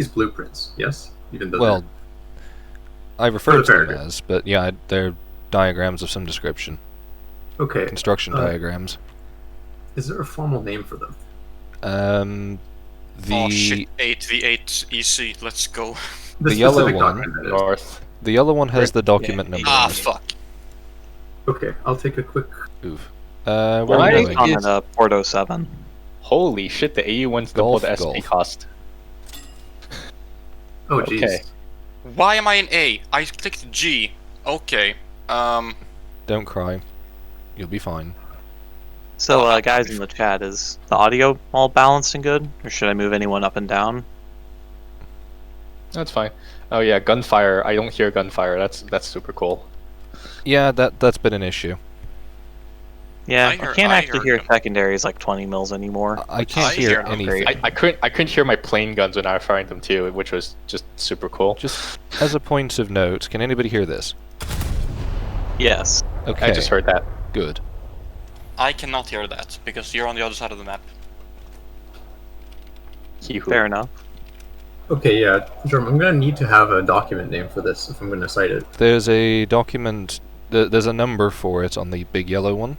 These blueprints, yes? Even though Well, I refer to them paragraph. as, but yeah, they're diagrams of some description. Okay. Construction diagrams. Is there a formal name for them? Oh shit, 8v8 EC, let's go. The yellow specific one, document, that is. north. The yellow one has the document number. Ah, in it. fuck. Okay, I'll take a quick... Oof. Where Why are we is going? on Porto 7? Holy shit, the AU1's double the SP cost. Oh, jeez. Okay. Why am I in A? I clicked G. Okay. Don't cry. You'll be fine. So, guys in the chat, is the audio all balanced and good? Or should I move anyone up and down? That's fine. Oh yeah, gunfire. I don't hear gunfire. That's super cool. Yeah, that's been an issue. Yeah, I can't actually heard hear them. secondaries like 20 mils anymore. I can't I hear hear them anything. I couldn't hear my plane guns when I was firing them too, which was just super cool. Just as a point of note, can anybody hear this? Yes. Okay. I just heard that. Good. I cannot hear that, because you're on the other side of the map. Fair enough. Okay, yeah, Jerome, I'm gonna need to have a document name for this if I'm gonna cite it. There's a document. There's a number for it on the big yellow one.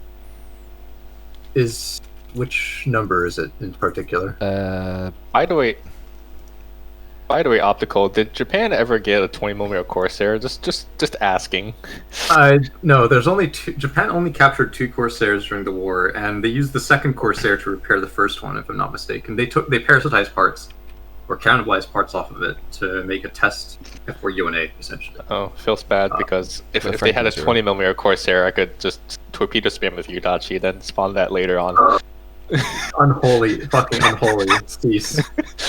Which number is it in particular? By the way, Optical, did Japan ever get a 20mm Corsair? Just asking. No, there's only two. Japan only captured 2 Corsairs during the war, and they used the second Corsair to repair the first one, if I'm not mistaken. They parasitized parts, or cannibalized parts off of it to make a test for UNA, essentially. Oh, feels bad because if they had a 20mm Corsair, I could just torpedo spam with Yudachi, then spawn that later on. Unholy, fucking unholy, cease.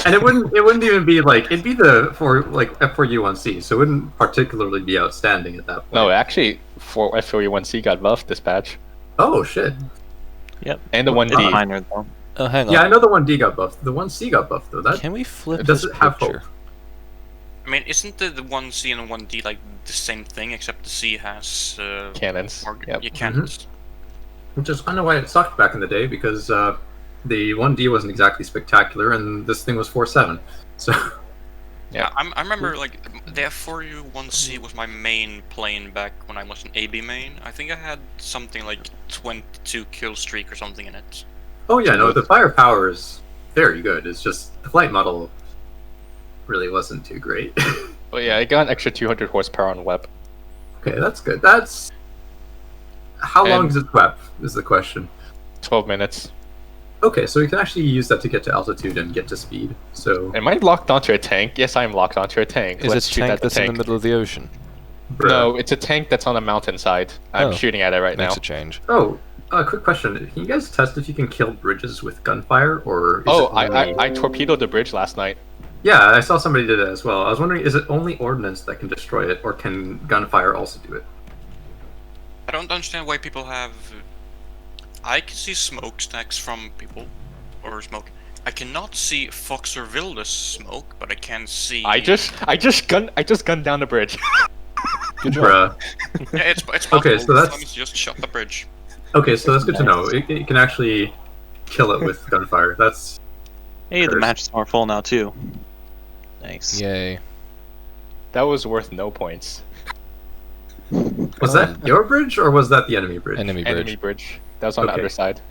And it wouldn't even be like, it'd be the F4U1C, so it wouldn't particularly be outstanding at that point. No, actually, F4U1C got buffed this patch. Oh shit. Yep. And the 1D. Minor though. Oh, hang on. Yeah, I know the 1D got buffed. The 1C got buffed though. That Can we flip it this doesn't have picture? hope. I mean, isn't the 1C and the 1D like the same thing, except the C has Cannons. more Yep. cannons? Which is kind of why it sucked back in the day, because the 1D wasn't exactly spectacular, and this thing was 4.7. So Yeah, I remember like the F4U1C was my main plane back when I was an AB main. I think I had something like 22 kill streak or something in it. oh yeah, no, the firepower is very good. It's just the flight model really wasn't too great. But yeah, I got an extra 200 horsepower on web. Okay, that's good. That's how long is it web is the question. 12 minutes. Okay, so we can actually use that to get to altitude and get to speed. So Am I locked onto a tank? Yes, I am locked onto a tank. Is Let's it a shoot tank at the that's in tank. the middle of the ocean? No, it's a tank that's on a mountainside. I'm Oh. shooting at it right now. Makes a change. Oh, quick question. Can you guys test if you can kill bridges with gunfire, or is Oh, it only... I torpedoed the bridge last night. Yeah, I saw somebody did it as well. I was wondering, is it only ordnance that can destroy it, or can gunfire also do it? I don't understand why people have. I can see smokestacks from people, or smoke. I cannot see Fox or Vilda's smoke, but I can see. I just gunned down the bridge. Good job. Bruh. Yeah, it's possible. Okay, so that's- As just shot the bridge. Okay, so that's good to know. It can actually kill it with gunfire. That's... Hey, the Curse. match is more full now too. Nice. Yay. That was worth no points. Was that your bridge, or was that the enemy bridge? Enemy bridge. Enemy bridge. That was on the Okay. other side.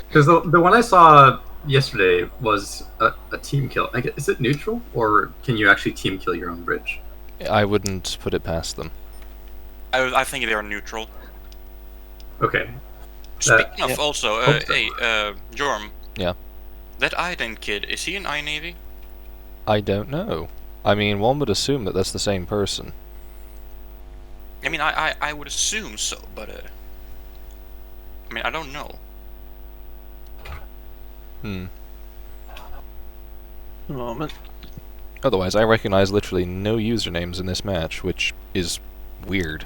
Because the one I saw yesterday was a team kill. Is it neutral, or can you actually team kill your own bridge? I wouldn't put it past them. I think they are neutral. Okay. Speaking of, yeah. also, Hope so. hey, Jorm. Yeah. That Iden kid, is he in iNavy? I don't know. I mean, one would assume that that's the same person. I mean, I would assume so, but I mean, I don't know. Hmm. A moment. Otherwise, I recognize literally no usernames in this match, which is weird.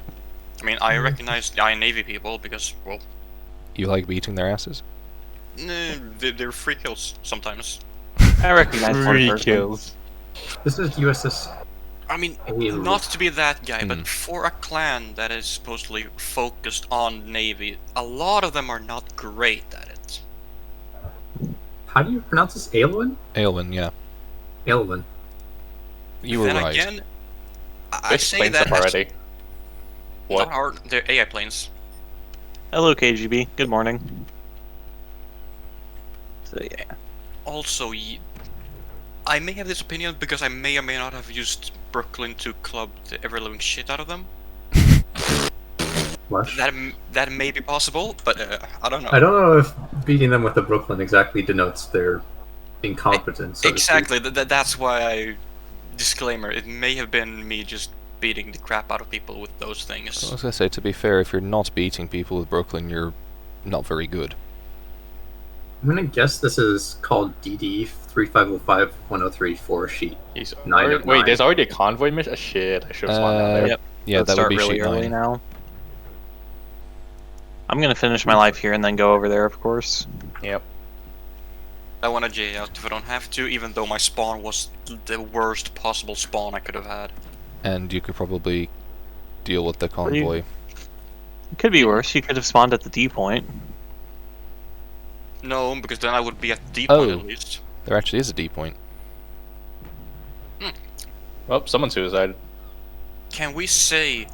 I mean, I recognize the iNavy people because, well, You like beating their asses? they're free kills sometimes. I recognize one Three person. kills. This is USS... I mean, Hey, not to be that guy, Hmm. but for a clan that is supposedly focused on Navy, a lot of them are not great at it. How do you pronounce this? Aelwyn? Aelwyn, yeah. Aelwyn. You were then right. again, I This say planes that up already. What? not our, they're AI planes. Hello, KGB. Good morning. So yeah. Also, I may have this opinion because I may or may not have used Brooklyn to club the ever-living shit out of them. Flush. That may be possible, but I don't know. I don't know if beating them with the Brooklyn exactly denotes their incompetence. So to speak. Exactly. That's why I disclaimer. It may have been me just beating the crap out of people with those I things. was gonna say, to be fair, if you're not beating people with Brooklyn, you're not very good. I'm gonna guess this is called DD 3505-1034 sheet. He's 9 of wait, 9. there's already a convoy mission? Shit, I should have spawned down there. Yep. Yeah, Let's that would start be really sheet early 9. now. I'm gonna finish my life here and then go over there, of course. Yep. I want to J out if I don't have to, even though my spawn was the worst possible spawn I could have had. And you could probably deal with the do you- convoy. It could be worse. You could have spawned at the D point. No, because then I would be at D Oh. point at least. There actually is a D point. Well, someone suicided. Can we say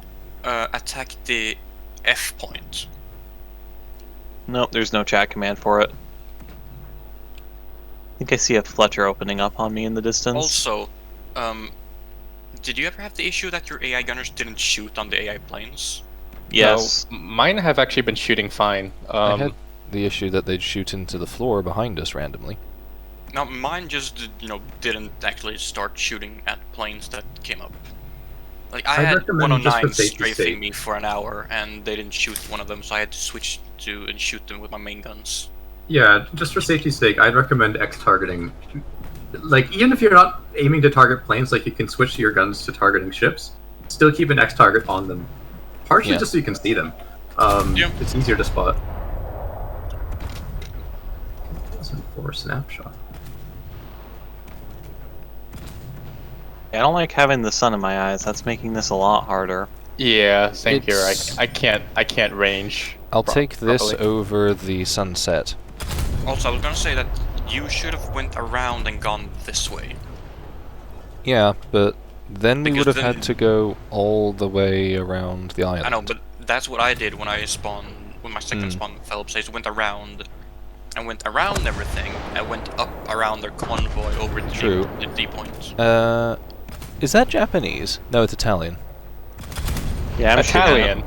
attack the F point? Nope, there's no chat command for it. I think I see a Fletcher opening up on me in the distance. Also, did you ever have the issue that your AI gunners didn't shoot on the AI planes? Yes. No, mine have actually been shooting fine. I had the issue that they'd shoot into the floor behind us randomly. No, mine just, didn't actually start shooting at planes that came up. Like, I I'd had recommend just for 109 safety's strafing sake. me for an hour, and they didn't shoot one of them, so I had to switch to and shoot them with my main guns. Yeah, just for safety's sake, I'd recommend X targeting. Like, even if you're not aiming to target planes, like you can switch your guns to targeting ships. Still keep an X target on them, partially Yeah. just so you can see them. Yeah. It's easier to spot. 2004 snapshot. I don't like having the sun in my eyes. That's making this a lot harder. Yeah, same here. It's- I can't range. I'll take this properly. over the sunset. Also, I was gonna say that you should have went around and gone this way. Yeah, but then we Because would have then- had to go all the way around the island. I know, but that's what I did when I spawned, when my second Hmm. spawn Phelps says went around. I went around everything. I went up around their convoy over to True. the D point. Is that Japanese? No, it's Italian. Yeah, I'm shooting Italian.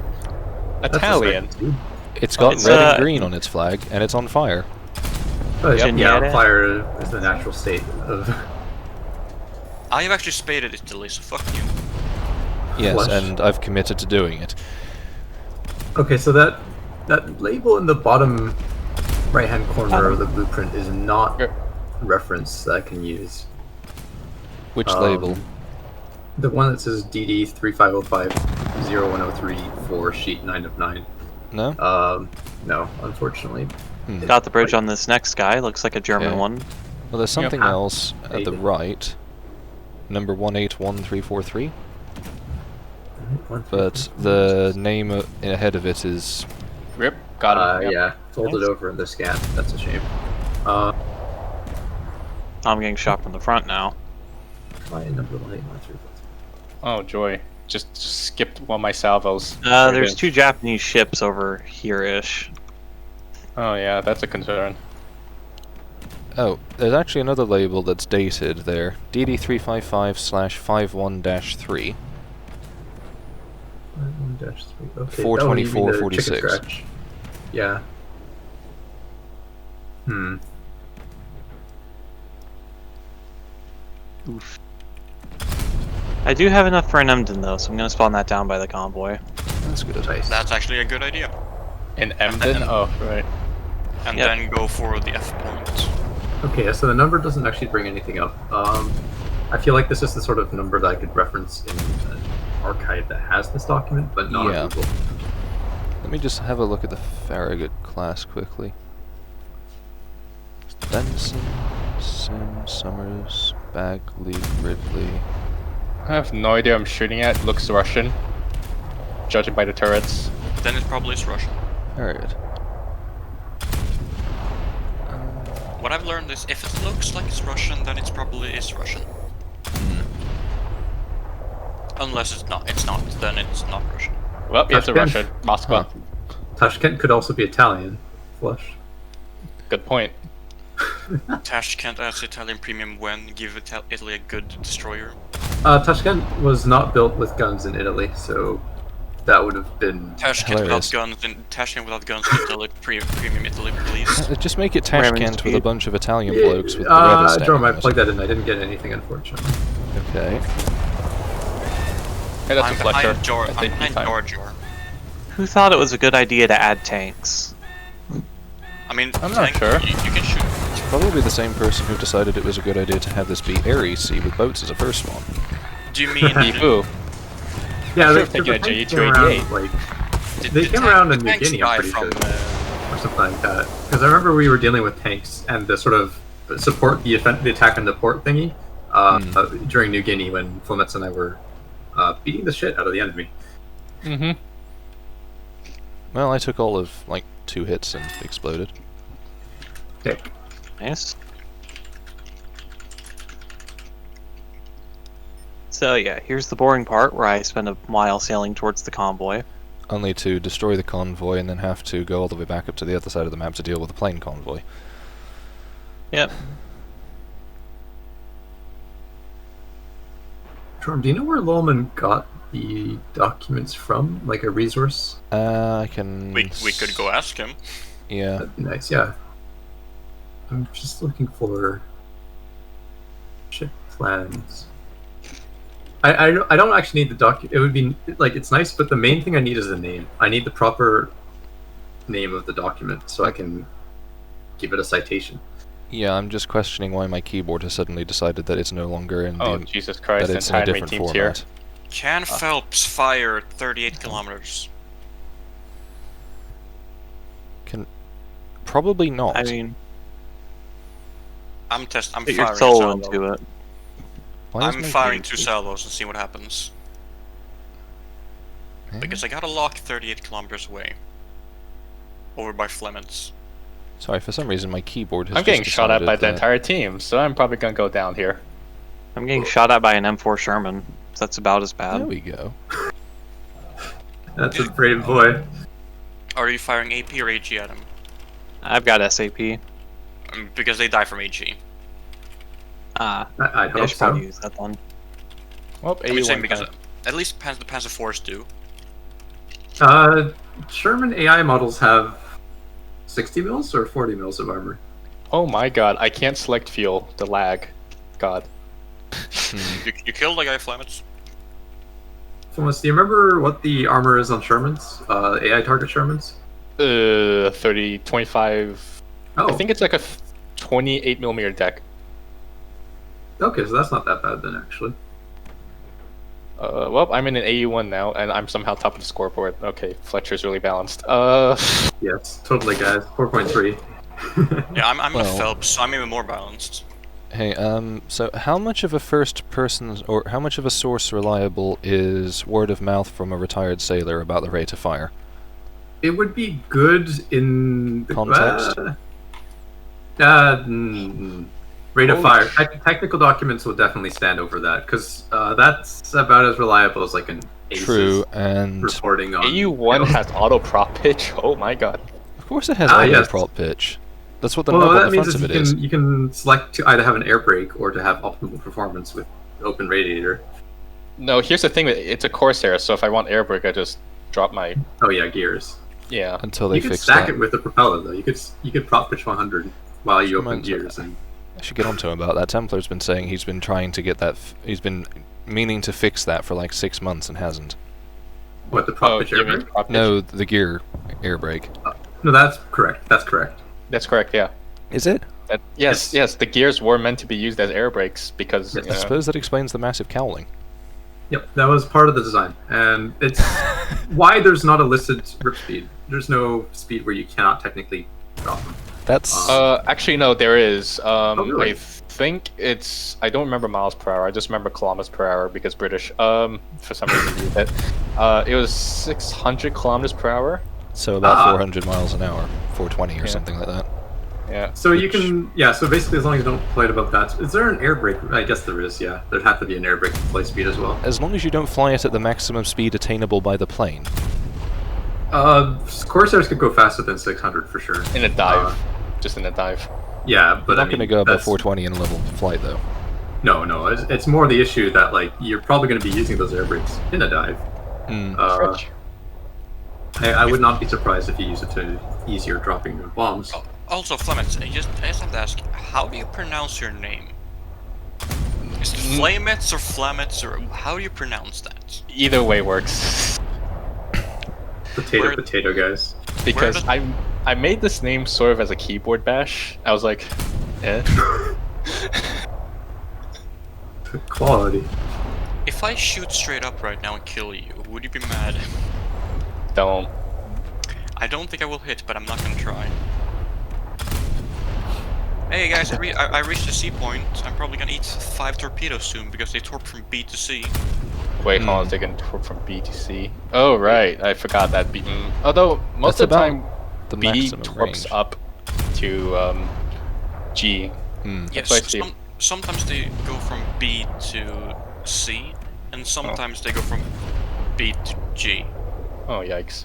That's Italian. suspect. It's got It's, red and green on its flag, and it's on fire. But Yep. yeah, Geniere. fire is the natural state of. I have actually spaded Italy, so fuck you. Yes, Flush. and I've committed to doing it. Okay, so that label in the bottom right-hand corner of the blueprint is not Here. a reference that I can use. Which label? The one that says DD 3505-0103 sheet 9 of 9. No? No, unfortunately. Hmm. Got the bridge on this next guy. Looks like a German Okay. one. Well, there's something Ah, else at the maybe. right. Number 181343. But the name ahead of it is... Rip. Got him. Yep. Yeah, folded over in the scan. That's a shame. I'm getting shot from the front now. My number 181343. Oh joy. Just skipped one of my salvos. There's two Japanese ships over here-ish. Oh yeah, that's a concern. Oh, there's actually another label that's dated there. DD355/51-3. 1-3. Okay. 424-46. Scratch. Yeah. Oof. I do have enough for an Emden though, so I'm gonna spawn that down by the convoy. That's good. Nice. That's actually a good idea. In Emden? Oh, right. And Yep. then go for the F point. Okay, so the number doesn't actually bring anything up. I feel like this is the sort of number that I could reference in an archive that has this document, but not Yeah. on Google. Let me just have a look at the Farragut class quickly. Benson, Sim, Summers, Bagley, Ridley. I have no idea I'm shooting at. Looks Russian. Judging by the turrets. Then it probably is Russian. Alright. What I've learned is if it looks like it's Russian, then it probably is Russian. Unless it's not. It's not. Then it's not Russian. Well, it's a Tashkent. Russian. Moscow. Tashkent could also be Italian. Flush. Good point. Tashkent as Italian premium when give Italy a good destroyer. Tashkent was not built with guns in Italy, so that would have been Tashkent without Hilarious. guns and Tashkent without guns. Italy premium Italy release. Just make it Ramming Tashkent with a speed. bunch of Italian blokes with Beretta standing Jerome, I on it. plugged that in. I didn't get anything, unfortunately. Okay. Hey, that's I'm a Fletcher. behind George. I I'm think behind time. George. Who thought it was a good idea to add tanks? I mean, I'm not tank, sure. You can shoot. It's probably the same person who decided it was a good idea to have this be Airy Sea with boats as a first one. Do you mean Ebu. Yeah, Should've they taken a tanks Ju- came 288. around, like, did they the came tank- around the in New tanks Guinea, I'm die pretty from, sure. Or something like that. Because I remember we were dealing with tanks and the sort of support the attack and the port thingy during New Guinea when Flametz and I were beating the shit out of the enemy. Mm-hmm. Well, I took all of, like, 2 hits and exploded. Dick. Nice. So yeah, here's the boring part where I spend a while sailing towards the convoy. Only to destroy the convoy and then have to go all the way back up to the other side of the map to deal with the plane convoy. Yep. Jerome, do you know where Lolman got the documents from? Like a resource? I can... We could go ask him. Yeah. That'd be nice, yeah. I'm just looking for ship plans. I don't actually need the document. It would be like it's nice, but the main thing I need is a name. I need the proper name of the document so I can give it a citation. Yeah, I'm just questioning why my keyboard has suddenly decided that it's no longer in Oh, the... Jesus Christ. that The it's in a entire different team's here. format. Can Phelps fire 38 kilometers? Probably not. I mean, I'm put firing your a soul salvo. into it. Why is I'm my firing key- 2 salvos and see what happens. Eh? Because I got a lock 38 kilometers away. Over by Flametz. Sorry, for some reason my keyboard has I'm getting just shot at by decided the that- entire team, so I'm probably gonna go down here. I'm getting shot at by an M4 Sherman. So that's about as There bad. we go. That's a brave boy. Are you firing AP or AG at him? I've got SAP. Because they die from AG. Ah, I'd yeah, I hope should so. probably use that then. Well, I'm just saying AU1 because time. at least the Panzer IVs do. Sherman AI models have 60 mils or 40 mils of armor. Oh my god, I can't select fuel. The lag. God. You killed the guy Flametz? Thomas, do you remember what the armor is on Shermans? AI target Shermans? 30, 25... Oh, I think it's like a 28mm deck. okay, so that's not that bad then, actually. Well, I'm in an AU1 now, and I'm somehow top of the scoreboard. Okay, Fletcher's really balanced. Yes, totally, guys. 4.3. Yeah, I'm Well. a Phelps, so I'm even more balanced. Hey, so how much of a first person, or how much of a source reliable is word of mouth from a retired sailor about the rate of fire? It would be good in the Context? Rate of Holy fire. Technical documents will definitely stand over that because that's about as reliable as like an ACES True, and reporting on. AU1 has auto prop pitch. Oh my god. of course it has Ah, audio yes. prop pitch. That's what the Well, knob that on the means front is of it is. you can select to either have an air brake or to have optimal performance with open radiator. No, here's the thing. It's a Corsair, so if I want air brake, I just drop my... Oh yeah, gears. Yeah. Until they You could fix stack that. it with the propeller though. You could prop pitch 100 while you open Reminds- gears and. I should get onto him about that. Templar's been saying he's been trying to get that. He's been meaning to fix that for like 6 months and hasn't. What, the prop Oh, pitch you air mean brake? prop pitch? No, the gear air brake. No, that's correct. That's correct. That's correct, yeah. Is it? Yes, the gears were meant to be used as air brakes because... Yes. I suppose that explains the massive cowling. Yep, that was part of the design, and it's why there's not a listed rip speed. There's no speed where you cannot technically drop them. That's Actually, no, there is. Really? I think it's... I don't remember miles per hour. I just remember kilometers per hour because British. For some reason, used it. It was 600 kilometers per hour. so about Ah. 400 miles an hour, 420 or Yeah. something like that. Yeah. So you can, so basically as long as you don't fly it above that, is there an air brake? I guess there is, yeah. There'd have to be an air brake flight speed as well. As long as you don't fly it at the maximum speed attainable by the plane. Corsairs could go faster than 600 for sure. In a dive. Just in a dive. Yeah, but You're not going to go above 420 in a level flight, though. No, it's more the issue that, like, you're probably going to be using those air brakes in a dive. I would not be surprised if you use it to ease your dropping your bombs. Also, Flametz, I just have to ask, how do you pronounce your name? Is it Flametz or Flametz, or how do you pronounce that? Either way works. Potato, guys. Because I made this name sort of as a keyboard bash. I was like, eh. Quality. If I shoot straight up right now and kill you, would you be mad? Don't. I don't think I will hit, but I'm not gonna try. Hey guys, I reached the C point. I'm probably gonna eat 5 torpedoes soon because they torp from B to C. Wait, hold on, they can torp from B to C. Oh right, I forgot that B. Although most That's of the time, the B maximum torps range. up to G. Yes, sometimes they go from B to C, and sometimes they go from B to G. Oh yikes!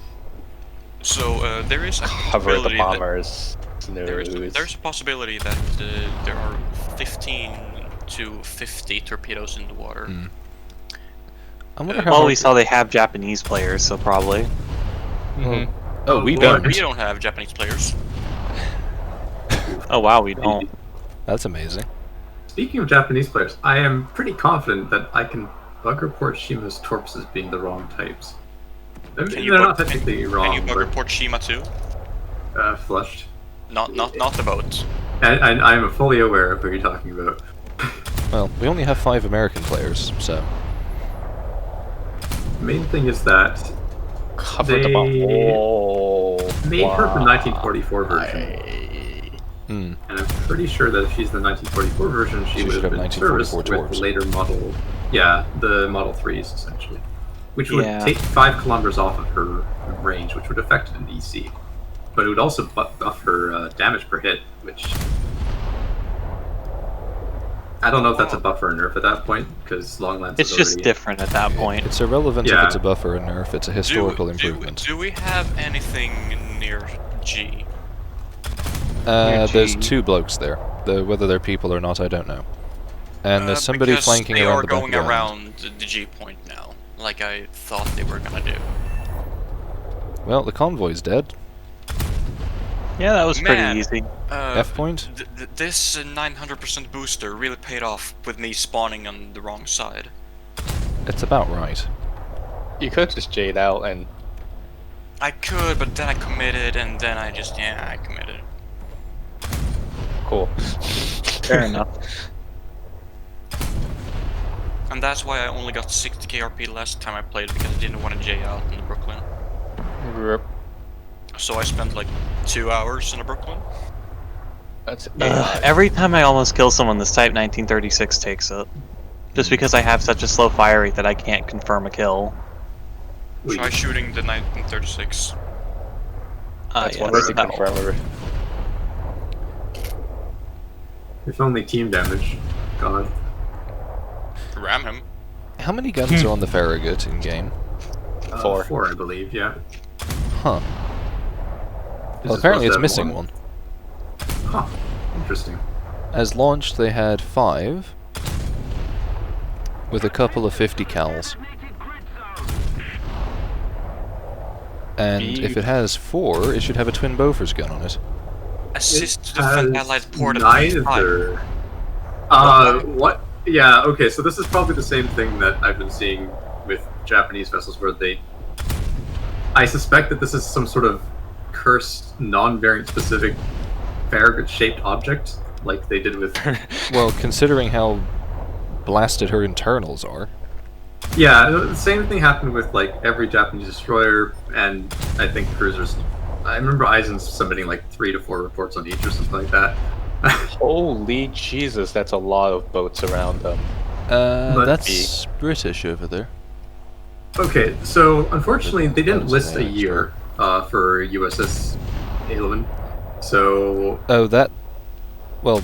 So there is a Cover the possibility bombers. there's a possibility that there are 15 to 50 torpedoes in the water. I wonder how Well, we saw they have Japanese players, so probably. Oh, we Well, don't. we don't have Japanese players. Oh wow, we don't. That's amazing. Speaking of Japanese players, I am pretty confident that I can bug report Shima's torps as being the wrong types. They're not technically wrong. Can you bug report Shima too? Flushed. Not the boat. And I'm fully aware of who you're talking about. Well, we only have 5 American players, so... The main thing is that Cover the bomb. Oh, made her the 1944 version. Hmm. And I'm pretty sure that if she's the 1944 version, she would have been serviced 1944 with torps. the later model. Yeah, the Model 3s, essentially. Which would Yeah. take 5 kilometers off of her range, which would affect an EC. But it would also buff her damage per hit, which... I don't know if that's a buff or a nerf at that point, because Long Lance It's is just already... different at that point. It's irrelevant if Yeah. it's a buff or a nerf, it's a historical improvement. Do we have anything near G? There's 2 blokes there. Whether they're people or not, I don't know. And there's somebody Because flanking they around are the back going of the island. around the G point now, like I thought they were gonna do. Well, the convoy's dead. Yeah, that was Man. pretty easy. F point? This 900% booster really paid off with me spawning on the wrong side. It's about right. You could just jade out and I could, but then I committed, and then I committed. cool. Fair enough. And that's why I only got 60 KRP last time I played, because I didn't want to J out in the Brooklyn. Rip. So I spent like 2 hours in the Brooklyn. That's Every time I almost kill someone, this Type 1936 takes it. Just because I have such a slow fire rate that I can't confirm a kill. Try shooting the 1936. That's Yes, one way to that confirm will. it. If only team damage. God. Ram him. How many guns are on the Farragut in game? 4. 4, I believe, yeah. Huh. This Well, is apparently it's supposed to missing have one. Huh. Interesting. As launched, they had 5, with a couple of 50 cals. And if it has 4, it should have a twin Bofors gun on it. Assist to defend allied port at neither. What? Yeah, okay, so this is probably the same thing that I've been seeing with Japanese vessels where they... I suspect that this is some sort of cursed, non-variant specific Farragut-shaped object, like they did with... Well, considering how blasted her internals are. Yeah, the same thing happened with like every Japanese destroyer and I think cruisers. I remember Eisen submitting like 3 to 4 reports on each or something like that. Holy Jesus, that's a lot of boats around them. That's British over there. Okay, so unfortunately they didn't That's list a an year for USS Edelman. So Oh, that Well,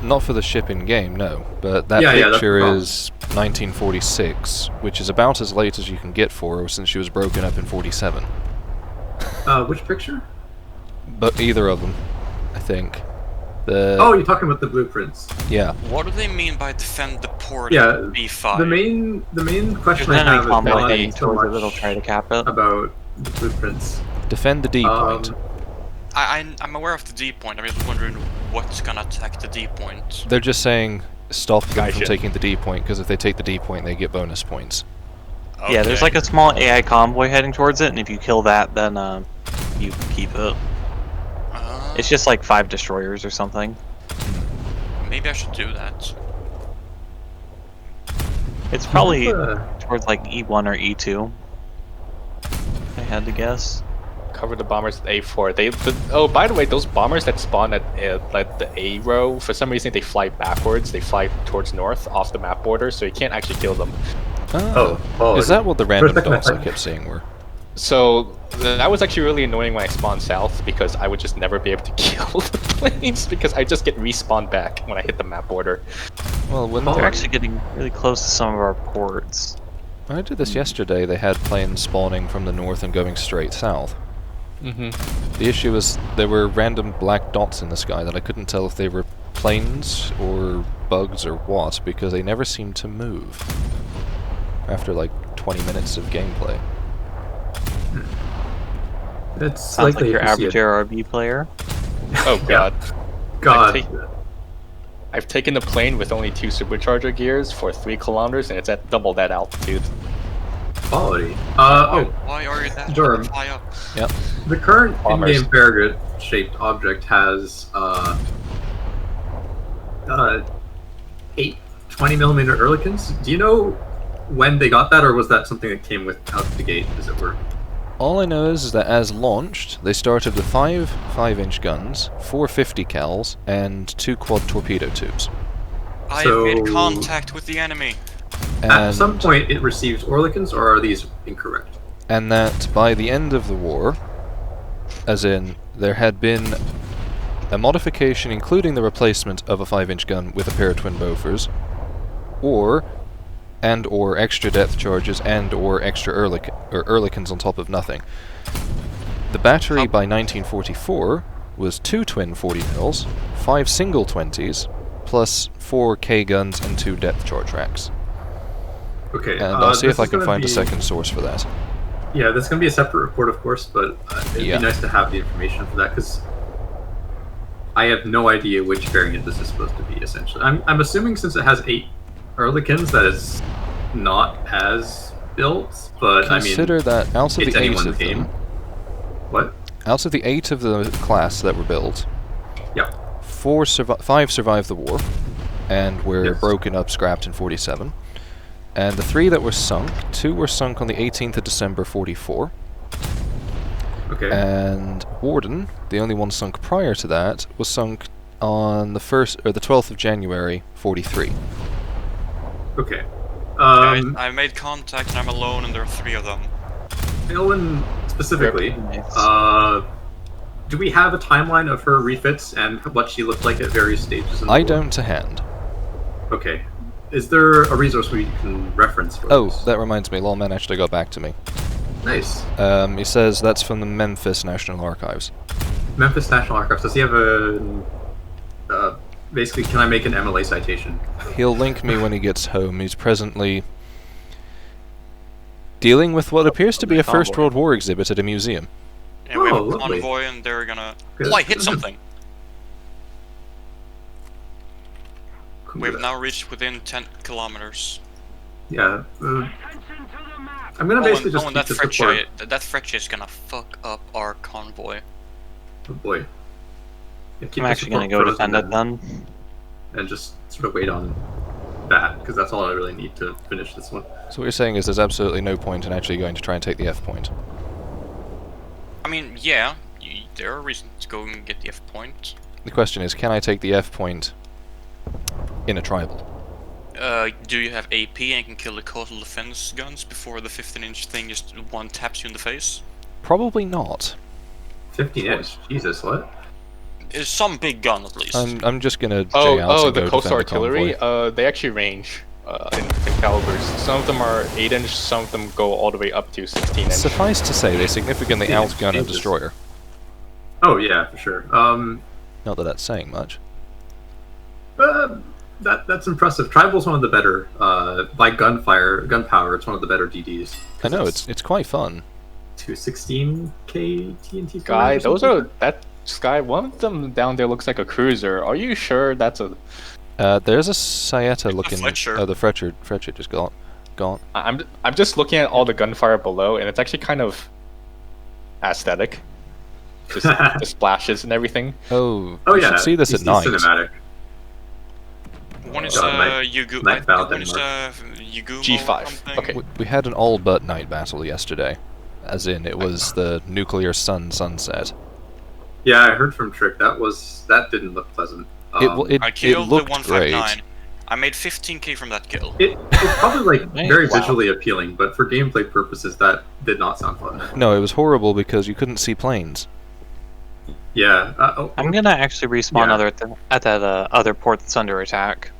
not for the ship in game, no. But that Yeah, that's picture the problem. is 1946, which is about as late as you can get for her since she was broken up in 47. Which picture? But either of them, I think. Oh, you're talking about the blueprints. Yeah. What do they mean by defend the port Yeah, of B5? The main question There's I an have is convoy not heading so towards it much that'll try to cap it. about the blueprints. Defend the D point. I'm aware of the D point. I'm just wondering what's gonna attack the D point. They're just saying stop them from Gotcha. taking the D point, because if they take the D point, they get bonus points. Yeah, there's like a small AI convoy heading towards it, and if you kill that, then you keep it. It's just like 5 destroyers or something. Maybe I should do that. It's probably Uh, towards like E1 or E2. I had to guess. Cover the bombers at A4. Oh, by the way, those bombers that spawn at like the A row, for some reason they fly backwards. They fly towards north off the map border, so you can't actually kill them. oh, Is that what the random second I dots I thought- kept seeing were? So that was actually really annoying when I spawned south, because I would just never be able to kill the planes because I just get respawned back when I hit the map border. Well, when Oh. They're actually getting really close to some of our ports. I did this yesterday, they had planes spawning from the north and going straight south. Mm-hmm. The issue is there were random black dots in the sky that I couldn't tell if they were planes or bugs or what, because they never seemed to move after like 20 minutes of gameplay. It's Sounds like likely your if you see average it. RRB player. Oh god. God. I've taken a plane with only 2 supercharger gears for 3 kilometers, and it's at double that altitude. Quality. Why are you that Durham. high up? Yep. The current Bombers. in-game Farragut-shaped object has 8 20mm Ehrlichens. Do you know when they got that, or was that something that came with out the gate, as it were? All I know is that as launched, they started with 5 5-inch guns, 4 50 cals, and 2 quad torpedo tubes. I've So- made contact with the enemy. And, At some point, it receives Ehrlichens, or are these incorrect? and that by the end of the war, as in, there had been a modification including the replacement of a 5-inch gun with a pair of twin Bofors, or extra depth charges or extra Ehrlichens on top of nothing. The battery by 1944 was 2 twin 40mm, 5 single 20s, plus 4 K guns and 2 depth charge racks. Okay. And I'll see this if I is can gonna find a be- second source for that. Yeah, there's going to be a separate report, of course, but it'd Yeah. be nice to have the information for that, because I have no idea which variant this is supposed to be, essentially. I'm assuming since it has 8 Ehrlichens that it's not as built, but Consider that out of it's the 8 anyone's of game. them, What? out of the 8 of the class that were built, Yeah. 5 survived the war, and were Yes. broken up, scrapped in 47. And the 3 that were sunk, 2 were sunk on the 18th of December 44, Okay. and Warden, the only one sunk prior to that, was sunk on the 12th of January 43. Okay. I made contact and I'm alone, and there are 3 of them. Ellen specifically, Nice. do we have a timeline of her refits and what she looked like at various stages in the I war? don't to hand. Okay. Is there a resource we can reference for Oh, this? that reminds me, Lawman actually got back to me. Nice. He says that's from the Memphis National Archives. Memphis National Archives. Does he have a... basically, can I make an MLA citation? He'll link me when he gets home. He's presently dealing with what appears to be a First World War exhibit at a museum. And we have Oh, a lovely. convoy, and they're gonna. Okay, Oh, I that's hit good. something. Cool. We've now reached within 10 kilometers. Yeah. I'm gonna basically just and keep that this French report. that French is gonna fuck up our convoy. Oh boy. Yeah, keep I'm this actually gonna report go frozen defend it then. and just sort of wait on that, because that's all I really need to finish this one. So what you're saying is there's absolutely no point in actually going to try and take the F point. I mean, yeah, there are reasons to go and get the F point. The question is, can I take the F point in a tribal? Do you have AP and can kill the coastal defense guns before the 15-inch thing just one taps you in the face? Probably not. 15 inch. Jesus, what? some big gun at least. I'm just gonna. Oh, the coastal artillery. They actually range in calibers. Some of them are 8-inch. Some of them go all the way up to 16-inch. Suffice to say, they significantly outgun a destroyer. Oh yeah, for sure. Not that that's saying much. That's impressive. Tribal's one of the better by gunpower. It's one of the better DDs. I know it's quite fun. 216K TNT. Guy, those are that Sky. One of them down there looks like a cruiser. Are you sure that's a? There's a Sayeta looking. Fletcher. Oh, the Fletcher just gone. I'm just looking at all the gunfire below, and it's actually kind of aesthetic. Just the splashes and everything. Oh, Oh you yeah. should see this at night. Cinematic. One is Yugu. One is Yugumo G5. something. Okay. We had an all but night battle yesterday, as in it was the nuclear sunset. Yeah, I heard from Trick that didn't look pleasant. I killed the looked 159. great. I made 15k from that kill. It's probably like very Wow. visually appealing, but for gameplay purposes, that did not sound fun. No, it was horrible because you couldn't see planes. Yeah. I'm gonna actually respawn Yeah. at that other port that's under attack.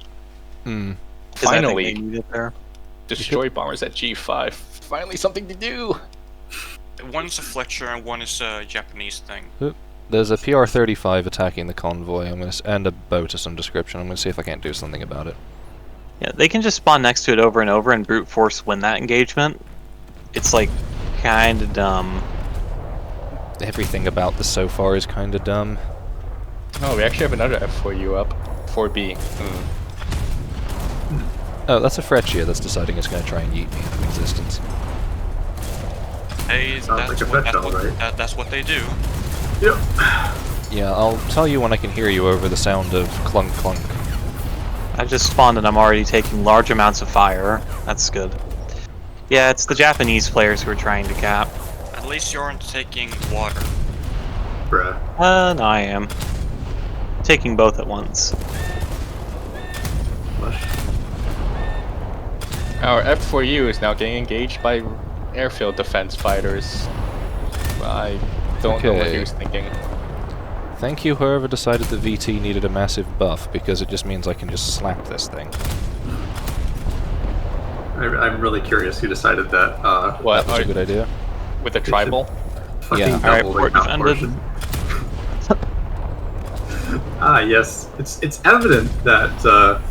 Hmm. 'Cause I think Finally. they need it there. Destroy bombers at G5. Finally, something to do. One is a Fletcher and one is a Japanese thing. There's a PR-35 attacking the convoy. And a boat of some description. I'm gonna see if I can't do something about it. Yeah, they can just spawn next to it over and over and brute force win that engagement. It's like kind of dumb. Everything about this so far is kind of dumb. Oh, we actually have another F4U up. 4B. Oh, that's a Freccia that's deciding it's going to try and yeet me out of existence. Hey, Sounds like a fetch shell, right? that's what they do. Yep. Yeah, I'll tell you when I can hear you over the sound of clunk clunk. I just spawned and I'm already taking large amounts of fire. That's good. Yeah, it's the Japanese players who are trying to cap. At least you aren't taking water. Bruh. No, I am. Taking both at once. Flush. Our F4U is now getting engaged by airfield defense fighters. I don't know what he Okay. was thinking. Thank you, whoever decided the VT needed a massive buff, because it just means I can just slap this thing. I'm really curious who decided that. What? That was a good idea. With the tribal? Fucking Yeah. double Alright, port recount defended. portion. Yes, it's evident that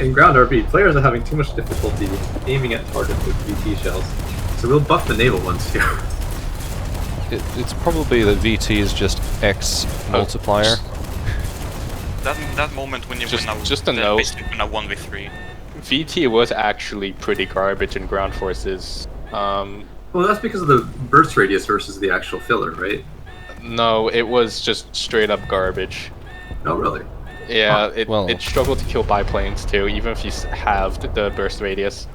in ground RP, players are having too much difficulty aiming at targets with VT shells. So we'll buff the naval ones too. It's probably that VT is just X multiplier. That moment when you Just- win a, just a that note. basically win a 1v3. VT was actually pretty garbage in ground forces. Well, that's because of the burst radius versus the actual filler, right? No, it was just straight up garbage. No, really. Yeah, well- it struggled to kill biplanes too, even if you halved the burst radius.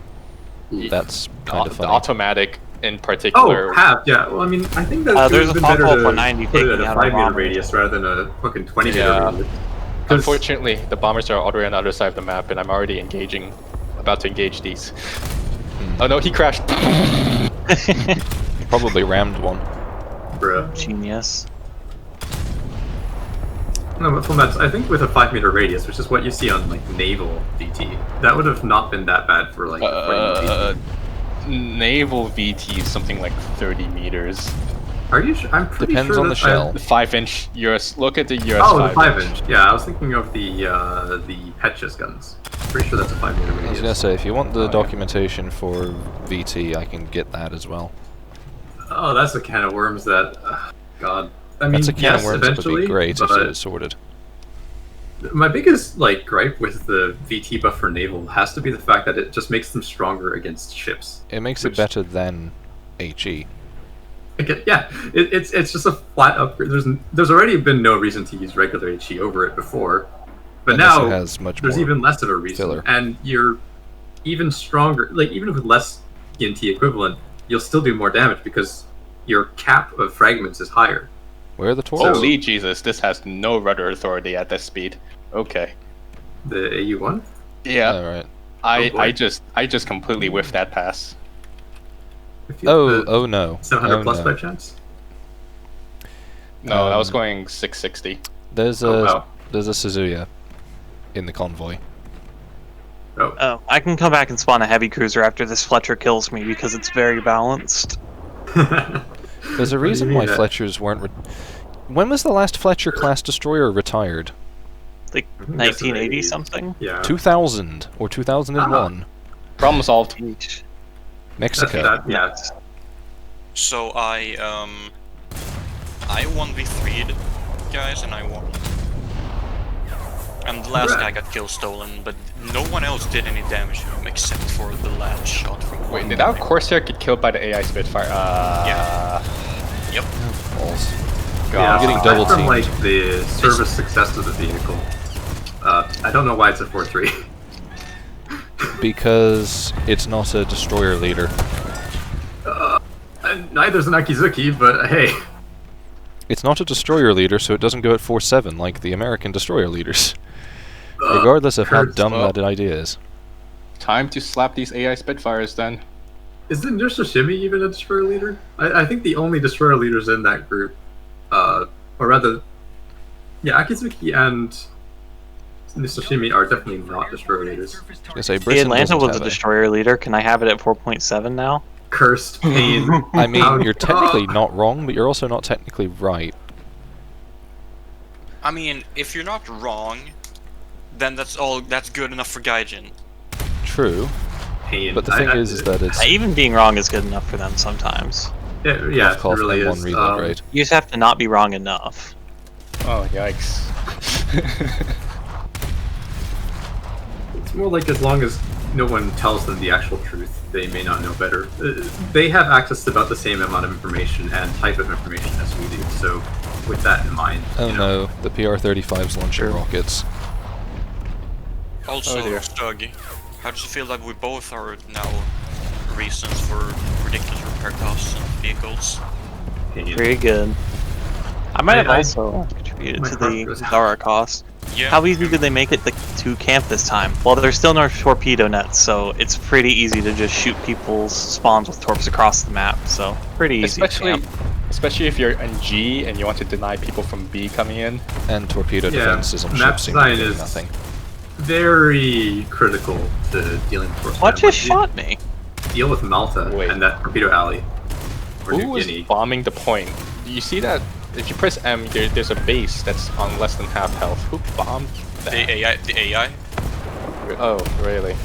That's kind of The funny. automatic in particular. Oh, half, yeah. Well, I mean, I think that There's would a have been better Falco to for 90 put it taking at a out our 5 meter bomber. radius rather than a fucking 20 meter Yeah. radius. 'Cause- Unfortunately, the bombers are all the way on the other side of the map, and I'm already about to engage these. Oh no, he crashed. Probably rammed one. Bruh. Genius. No, but Flametz, I think with a 5 meter radius, which is what you see on like naval VT, that would have not been that bad for like. Naval VT is something like 30 meters. Are you sure? I'm pretty Depends sure on the that shell. The 5-inch US. Look at the US. Oh, the 5 5 inch. Yeah, I was thinking of the Petchus guns. Pretty sure that's a 5 meter I was radius. gonna say, if you want the Oh, yeah. documentation for VT, I can get that as well. Oh, that's a can of worms that. God. I mean, That's a can yes, of worms that would eventually, be great if but it was sorted. my biggest like gripe with the VT buff for naval has to be the fact that it just makes them stronger against ships. It makes Which- it better than HE. It's just a flat upgrade. There's already been no reason to use regular HE over it before, but Unless now it has much there's more even less of a reason, filler. and you're even stronger. Like even with less TNT equivalent, you'll still do more damage because your cap of fragments is higher. Where are the torps? Holy Jesus, this has no rudder authority at this speed. Okay. The AU1. Yeah, Alright. I boy. just completely whiffed that pass. If you- Oh, the oh no. 700 Oh, plus no. by chance. No, I was Um, going 660. There's a wow. there's a Suzuya in the convoy. Oh, I can come back and spawn a heavy cruiser after this Fletcher kills me because it's very balanced. There's a reason why Fletchers weren't. When was the last Fletcher class destroyer retired? Like 1980 something? Yeah. 2000 or 2001. Problem solved. Mexico. Yeah. So I 1v3'd guys and I won. And the last guy got kill stolen, but no one else did any damage to him except for the last shot from Wait, did our Corsair get killed by the AI Spitfire? Yeah. Yep. False. Yeah, I'm getting double from teamed. like the service success of the vehicle. I don't know why it's a 4-3. Because it's not a destroyer leader. Neither's an Akizuki, but hey. It's not a destroyer leader, so it doesn't go at 4-7 like the American destroyer leaders. Regardless of how dumb that idea is. Time to slap these AI Spitfires then. Isn't Nurse-Shimi even a destroyer leader? I think the only destroyer leaders in that group, or rather, yeah, Akizuki and Nurse-Shimi are definitely not destroyer leaders. The Atlanta was a destroyer leader. Can I have it at 4.7 now? Cursed pain. I mean, you're technically not wrong, but you're also not technically right. I mean, if you're not wrong, then that's good enough for Gaijin. True. Pain. But the thing is that it's... Even being wrong is good enough for them sometimes. Yeah, it really M1 is. reload rate. You just have to not be wrong enough. Oh, yikes. It's more like as long as no one tells them the actual truth, they may not know better. They have access to about the same amount of information and type of information as we do, so with that in mind... Oh no, the PR-35's launching rockets. Also, StuG, how does it feel that we both are now reasons for ridiculous repair costs and vehicles? Very good. I might have also contributed to the Zara cost. Yeah. How easy did they make it to camp this time? Well, there's still no torpedo nets, so it's pretty easy to just shoot people's spawns with torps across the map, so pretty easy to camp. Especially if you're in G and you want to deny people from B coming in. And torpedo defenses on map ships seem to design do is nothing. Very critical to dealing with What just shot me? Deal with Malta and that torpedo alley. Or Who New was Guinea. bombing the point? Do you see that? If you press M, there's a base that's on less than half health. Who bombed that? The AI? Oh, really?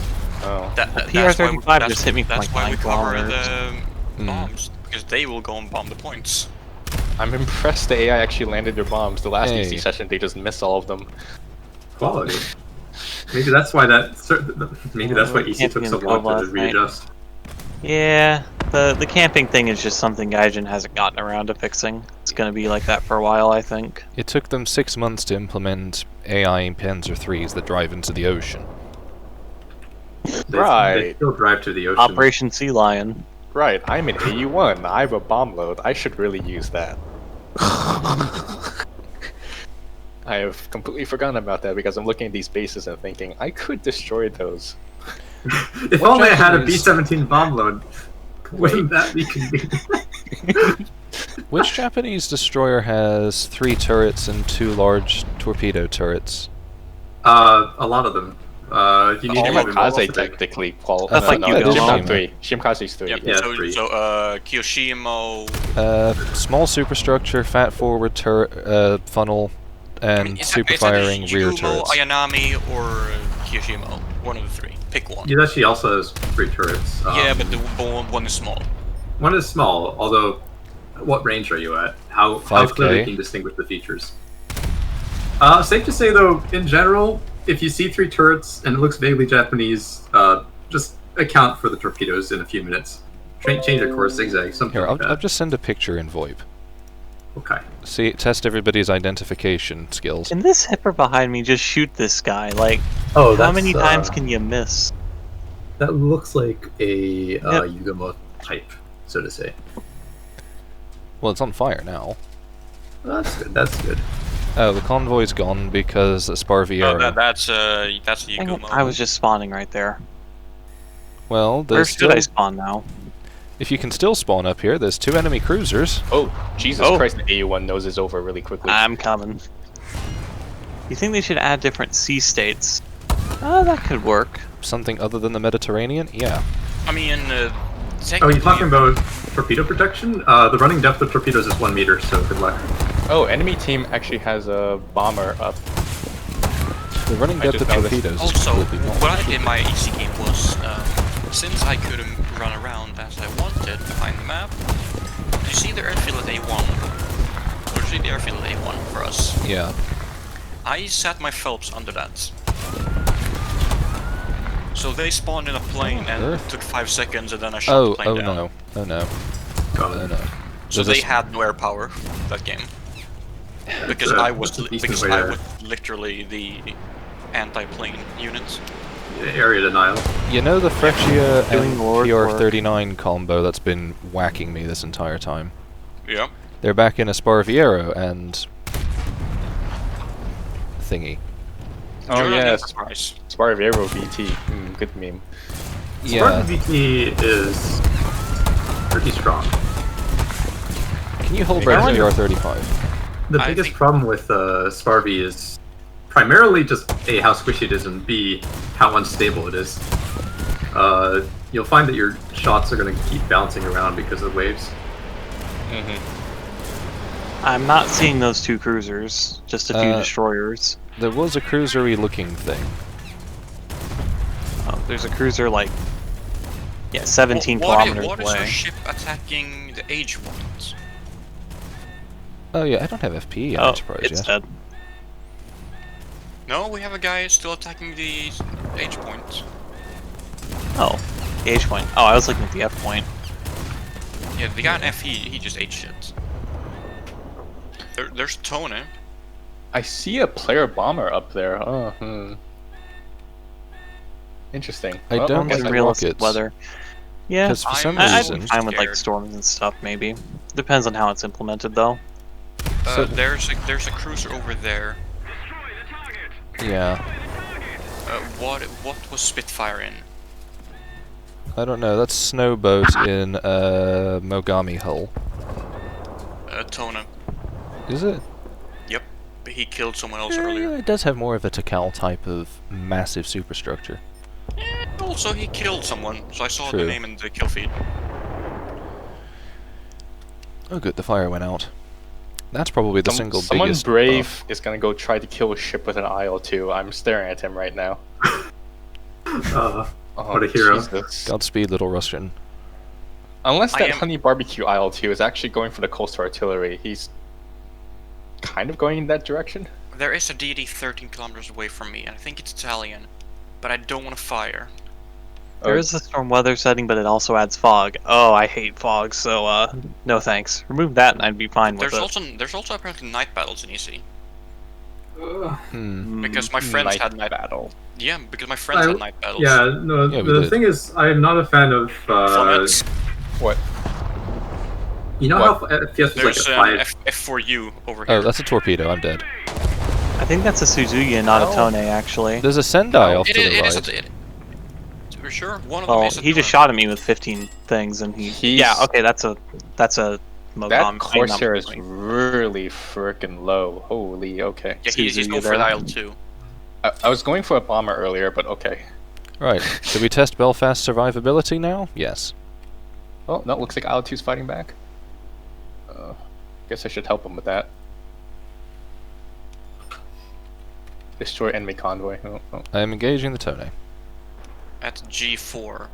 Oh. PR-35 just hit me from That's like why 9 we cover kilometers. the bombs, because they will go and bomb the points. I'm impressed the AI actually landed their bombs. The last EC session, they just missed all of them. Quality. Maybe that's why EC took so long to readjust. Yeah, the camping thing is just something Gaijin hasn't gotten around to fixing. It's gonna be like that for a while, I think. It took them 6 months to implement AI Panzer IIIs that drive into the ocean. They still drive to the ocean. Operation Sea Lion. Right, I'm in AU1. I have a bomb load. I should really use that. I have completely forgotten about that because I'm looking at these bases and thinking, I could destroy those. If only I had a B-17 bomb load, wouldn't that be convenient? Which Japanese destroyer has 3 turrets and 2 large torpedo turrets? A lot of them. You need Shimakaze technically qualifies. That's like Shimakaze's 3. Yep. Yeah, so 3. Kiyoshimo... Small superstructure, fat forward turret, funnel, and super firing rear turrets. Ayanami or Kiyoshimo. One of the 3. Pick one. It actually also has 3 turrets. Yeah, but the one is small. One is small, although what range are you at? How clearly can you distinguish the features? Safe to say though, in general, if you see 3 turrets and it looks vaguely Japanese, just account for the torpedoes in a few minutes. Change your course, zigzag, something Here, like that. I'll just send a picture in VoIP. Okay. See, test everybody's identification skills. Can this hipper behind me just shoot this guy? Like, how many times can you miss? That looks like a Yugamo type, so to say. Well, it's on fire now. That's good. That's good. Oh, the convoy's gone because Sparviero. Oh, that's a Yugumo. I was just spawning right there. Well, Where there's should I spawn now? If you can still spawn up here, there's 2 enemy cruisers. Oh, Jesus Christ, the AU1 noses over really quickly. I'm coming. You think they should add different sea states? Oh, that could work. Something other than the Mediterranean? Yeah. I mean, Oh, technically, you talking about torpedo protection? The running depth of torpedoes is 1 meter, so good luck. Oh, enemy team actually has a bomber up. The running I depth just of noticed. torpedoes Also, will be not what I did in my easy game was, since I couldn't run around as I wanted behind the map, you see the airfield at A1? Or you see the airfield at A1 for us? Yeah. I sat my Phelps under that. So they spawned in a plane and Earth? it took 5 seconds and then I shot the plane down. no. Oh no. God. Oh no. So There's they had no air power that game. Because That's a- I was that's a decent because way I to- was literally the anti-plane unit. Area denial. You know the Freccia Doing and Lord PR39 combo that's been whacking me this entire time? Yeah. They're back in a Sparviero and... thingy. Oh You're not yes, surprised. Sparviero VT. Good meme. Spartan Yeah. VT is pretty strong. Can you hold Yeah, back I PR35? The I biggest think- problem with Sparv is primarily just A, how squishy it is, and B, how unstable it is. You'll find that your shots are going to keep bouncing around because of waves. I'm not seeing those 2 cruisers, just a few destroyers. There was a cruisery looking thing. Oh, there's a cruiser like, yeah, 17 kilometers What is away. your ship attacking the Age ones? Oh yeah, I don't have FP Oh, Enterprise it's yet. dead. No, we have a guy still attacking the Age point. Oh, the H point. Oh, I was looking at the F point. Yeah, the guy in F, he just ate shit. There's Tony. I see a player bomber up there. Oh, Interesting. I Well, don't guess like Realistic rockets. weather. Yeah, Because for some I'm- I'd reason... be fine with like scared. storms and stuff. Maybe depends on how it's implemented, though. There's a cruiser over there. Yeah. What was Spitfire in? I don't know, that's Snowboat in Mogami Hull. Tona. Is it? Yep. He killed someone else Yeah, earlier. it does have more of a Takal type of massive superstructure. Also, he killed someone, so I saw True. the name in the kill feed. Oh good, the fire went out. That's probably the single someone biggest brave buff. is gonna go try to kill a ship with an IL-2. I'm staring at him right now. Oh, Oh, what a hero. Jesus. Godspeed, little Russian. Unless I that am- Honey Barbecue IL-2 is actually going for the coastal artillery, he's kind of going in that direction. There is a DD 13 kilometers away from me, and I think it's Italian, but I don't want to fire. There is a storm weather setting, but it also adds fog. Oh, I hate fog, so no thanks. Remove that, and I'd be fine with There's also apparently night battles in EC. Hmm. Because my friends Night had night battle. Yeah, because my friends had night battles. Yeah, no, Yeah, we the did. thing is, I am not a fan of, Flametz. What? you know What? how FPS was like There's a an 5? F4U over here. Oh, that's a torpedo, I'm dead. I think that's a Suzuki and not a Oh. Tone, actually. There's a Sendai off It to the is. right. For sure, one of them Well, is. he just shot at me with 15 things, and He's- yeah, okay, that's a Mogami. That Corsair is really freaking low. Holy, okay. Yeah, he's Suzuki going for there. the IL-2. I was going for a bomber earlier, but okay. Right, should we test Belfast survivability now? Yes. Oh, no, looks like IL-2's fighting back. Guess I should help him with that. Destroy enemy convoy. Oh. I am engaging the Tone. At G4.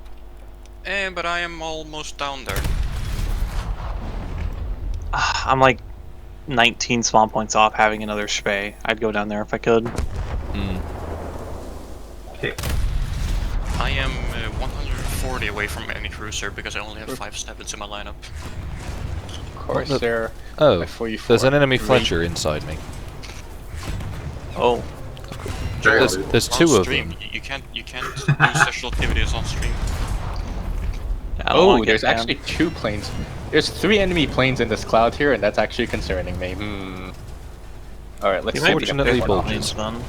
But I am almost down there. I'm like 19 spawn points off having another Spay. I'd go down there if I could. Hmm. Okay. I am 140 away from any cruiser because I only have 5 Stebbins in my lineup. Corsair. Oh, F4U4. there's an enemy Fletcher inside me. Oh, Very There's good. On two of stream, them. you can't do special activities on stream. I don't wanna Oh, get there's down. actually 2 planes. There's 3 enemy planes in this cloud here, and that's actually concerning me. Alright, let's You see might if we be can Fortunately, pick one off. bulges. Then.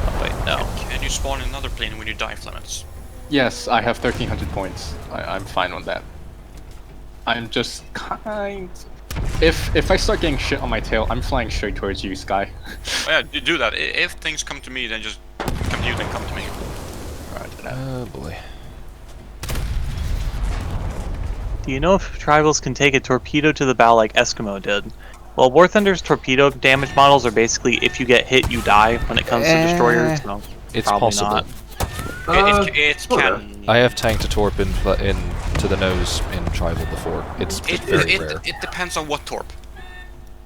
Oh, wait, no. Can you spawn in another plane when you die, Flametz? Yes, I have 1300 points. I'm fine with that. I'm just kind If I start getting shit on my tail, I'm flying straight towards you, Sky. Oh, yeah, do that. If things come to me, then just come to you, then come to me. Oh boy. Do you know if tribals can take a torpedo to the bow like Eskimo did? Well, War Thunder's torpedo damage models are basically if you get hit, you die when it comes to destroyers. So It's probably possible. not. It's canon. I have tanked a torp in to the nose in tribal before. It's very rare. It depends on what torp.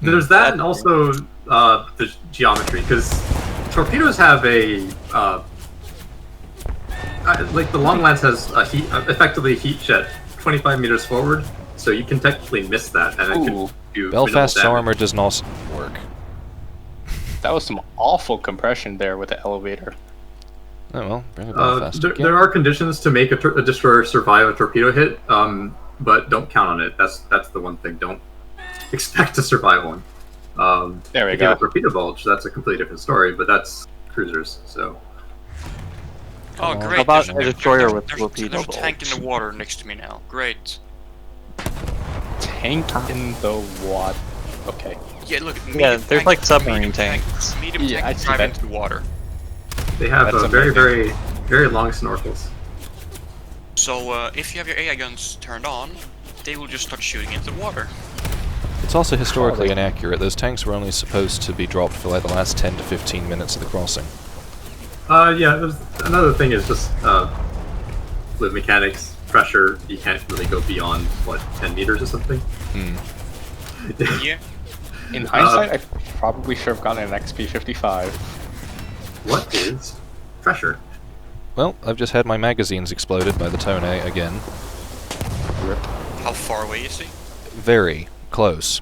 There's that, and also the geometry, because torpedoes have a like the long lance has a effectively heat jet 25 meters forward, so you can technically miss that, and it can do Belfast's minimal damage. armor does not work. That was some awful compression there with the elevator. Oh well, bring it Belfast again. There are conditions to make a destroyer survive a torpedo hit, but don't count on it. That's the one thing. Don't expect to survive one. There we if you have go. a torpedo bulge, that's a completely different story, but that's cruisers, so... Oh, great. How about there's a destroyer with there's torpedo a tank in bolts? the water next to me now. Great. Tank in the water. Okay. Yeah, look. Yeah, medium there's tank, like submarine medium tank, tanks. Medium Yeah, I tank see drive that. into the water. They have That's very, amazing. very long snorkels. So if you have your AI guns turned on, they will just start shooting into the water. It's also historically inaccurate. Those tanks were only supposed to be dropped for like the last 10 to 15 minutes of the crossing. Yeah, there's another thing is just fluid mechanics, pressure. You can't really go beyond what 10 meters or something. Yeah. In hindsight, I probably should have gotten an XP55. What is pressure? Well, I've just had my magazines exploded by the Tone again. Rip. How far away is he? Very close.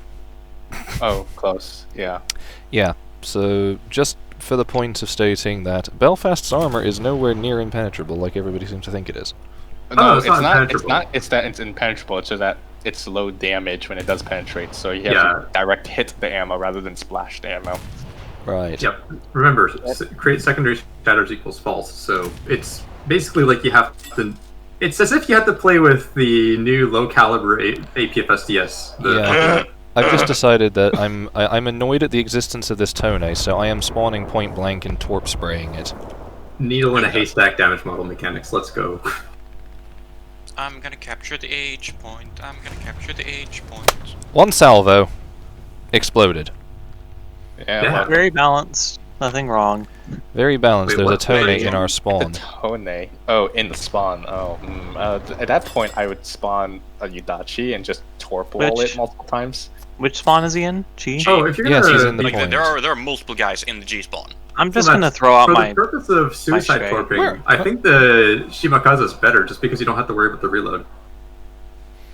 Oh, close. Yeah. Yeah, so just for the point of stating that Belfast's armor is nowhere near impenetrable like everybody seems to think it is. No, it's it's not not. It's impenetrable. not. It's that it's impenetrable. It's just that it's low damage when it does penetrate. So you have Yeah. to direct hit the ammo rather than splash the ammo. Right. Yep. Remember, create secondary shatters equals false. So it's basically like you have to. It's as if you had to play with the new low caliber APFSDS. Yeah. I've just decided that I'm annoyed at the existence of this Tone, so I am spawning point blank and torp spraying it. Needle in a haystack damage model mechanics. Let's go. I'm gonna capture the age point. I'm gonna capture the age point. One salvo. Exploded. Yeah. Yeah. Well, Very balanced. Nothing wrong. Very balanced. Wait, There's a what? Tone Wait, in our the spawn. Tone. Oh, in the spawn. Oh. At that point, I would spawn a Yudachi and just torp wall Which- it multiple times. Which spawn is he in? G? Oh, if you're Yes, gonna he's in the Like point. there are multiple guys in the G spawn. I'm just So gonna that's- throw out for my. the purpose of suicide stray. torping, Where? I think the Shimakaze is better just because you don't have to worry about the reload.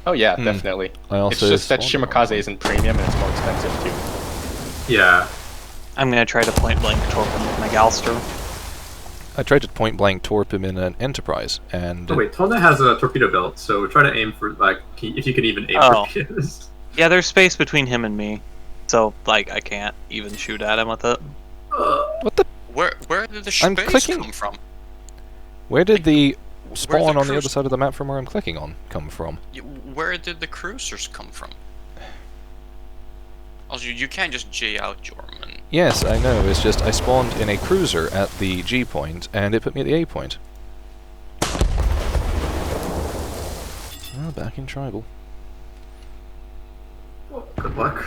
Oh yeah, definitely. I also It's just that spawned- Shimakaze isn't premium and it's more expensive too. Yeah. I'm gonna try to point blank torp him with my Galster. I tried to point blank torp him in an Enterprise, and Oh wait, Tone has a torpedo belt, so try to aim for like if you can even aim Oh. torpedoes. Yeah, there's space between him and me, so like I can't even shoot at him with it. what the? Where did the I'm space clicking- come from? Where did the Where's spawn on the other cruise- side of the map from where I'm clicking on come from? Where did the cruisers come from? Also, you can't just J out Jorman. Yes, I know. It's just I spawned in a cruiser at the G point, and it put me at the A point. Well, back in tribal. Well, good luck.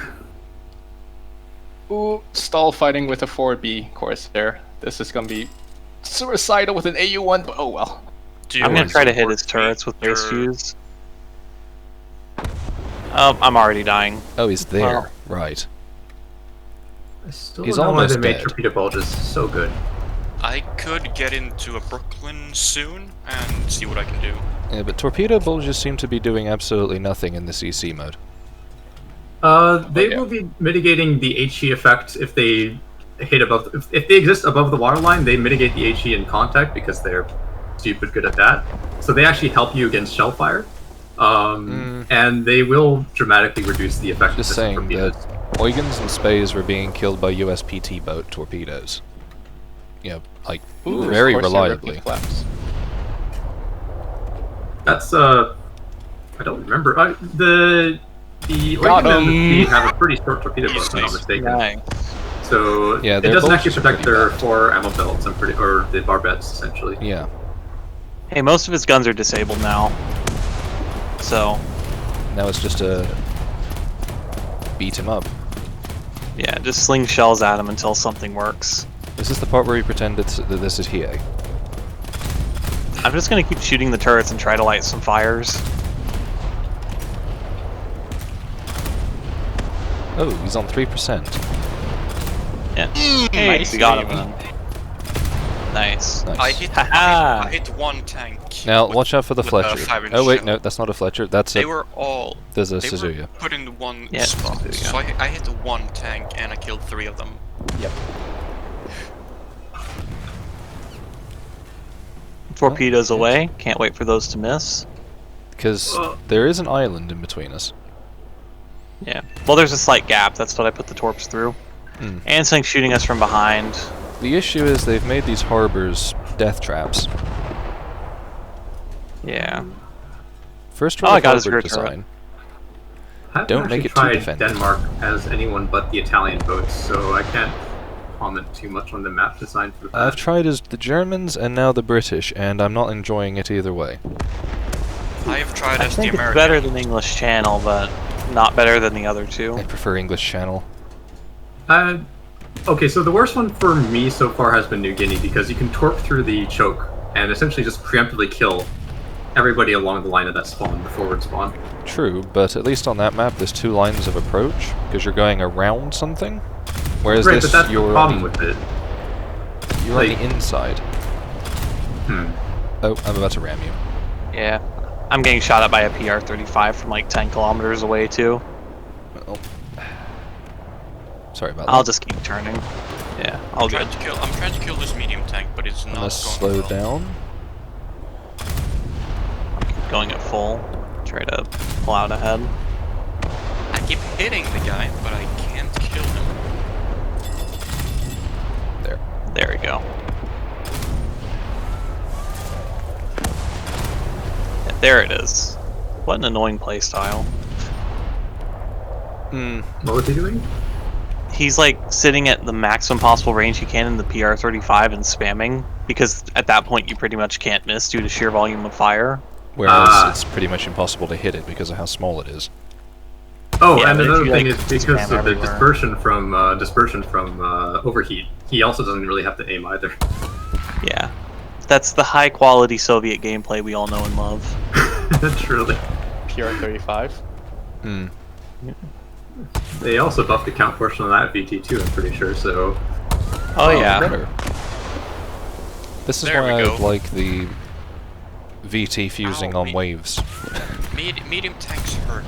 Ooh, stall fighting with a 4B Corsair. This is gonna be suicidal with an AU1, but oh well. Do you I'm gonna want try to to hit his support turrets with base your- fuse. I'm already dying. Oh, he's there. Well. Right. I still He's don't know why almost they made dead. torpedo bulges so good. I could get into a Brooklyn soon and see what I can do. Yeah, but torpedo bulges seem to be doing absolutely nothing in the CC mode. They yeah. will be mitigating the HE effect if they hit above. If they exist above the waterline, they mitigate the HE in contact because they're stupid good at that. So they actually help you against shell fire, and they will dramatically reduce the effectiveness Just of saying torpedoes. that Huygens and Spays were being killed by USPT boat torpedoes. You know, like, Ooh, very Corsair reliably. ripping flaps. That's I don't remember. The The Got Lightning and the him. Speed have a pretty short torpedo boat, if I'm not mistaken. Nice. So Yeah, it their doesn't boats actually are protect pretty their bad. 4 ammo belts, or the barbettes, essentially. Yeah. Hey, most of his guns are disabled now. So, Now it's just a beat him up. yeah, just sling shells at him until something works. Is this the part where we pretend that this is Hiei? I'm just gonna keep shooting the turrets and try to light some fires. Oh, he's on 3%. Yeah. Hey, Nice we got him aim. then. Nice. Nice. I hit Haha. I hit one tank. Now, with- watch out for the with a Fletcher. 5-inch Oh wait, shell. no, that's not a Fletcher. That's They a... were all There's a they Suzuya. were put in one Yeah, spot. Suzuya. So I hit the one tank and I killed 3 of them. Yep. Torpedoes away. Can't wait for those to miss. Because there is an island in between us. Yeah. Well, there's a slight gap. That's what I put the torps through. Hmm. And something shooting us from behind. The issue is they've made these harbors death traps. Yeah. First Oh, rule I of got his harbor rear turret. design. I haven't Don't actually make it too tried defensive. Denmark as anyone but the Italian boats, so I can't comment too much on the map design for that. I've tried as the Germans and now the British, and I'm not enjoying it either way. I have tried I as the think it's American. better than English Channel, but not better than the other two. I prefer English Channel. Okay, so the worst one for me so far has been New Guinea, because you can torp through the choke and essentially just preemptively kill everybody along the line of that spawn, the forward spawn. True, but at least on that map there's 2 lines of approach, because you're going around something. Whereas Right, this, but that's the you're, problem on with it. you're like- on the inside. Oh, I'm about to ram you. Yeah. I'm getting shot at by a PR-35 from like 10 kilometers away too. Oh. Sorry about I'll that. just keep turning. Yeah, all good. I'm trying to kill this medium tank, but it's I'm not gonna going slow well. down. Going at full. Try to pull out ahead. I keep hitting the guy, but I can't kill him. There. There we go. Yeah, there it is. What an annoying playstyle. Hmm. What was he doing? He's like sitting at the maximum possible range he can in the PR-35 and spamming, because at that point you pretty much can't miss due to sheer volume of fire. Whereas Ah. it's pretty much impossible to hit it because of how small it is. Oh, Yeah, and but if another you, thing like, is because spam of the everywhere. dispersion from overheat. He also doesn't really have to aim either. Yeah. That's the high quality Soviet gameplay we all know and love. Truly. PR-35. Hmm. They also buffed the count portion on that VT2, I'm pretty sure, so... Oh yeah. Better. This is There why we I go. like the VT fusing Ow, on me- waves. Medium tanks hurt.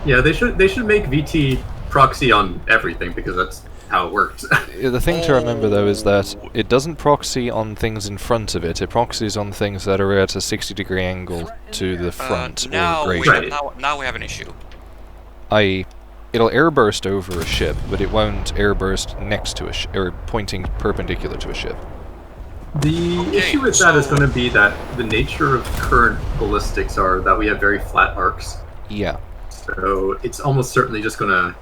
Yeah, they should make VT proxy on everything, because that's how it works. The thing to remember though is that it doesn't proxy on things in front of it, it proxies on things that are at a 60-degree angle to the front Now or we, greater. Right. now we have an issue. I.e., it'll airburst over a ship, but it won't airburst next to a ship, or pointing perpendicular to a ship. The Okay, issue with that is so- going to be that the nature of current ballistics are that we have very flat arcs. Yeah. So it's almost certainly just going to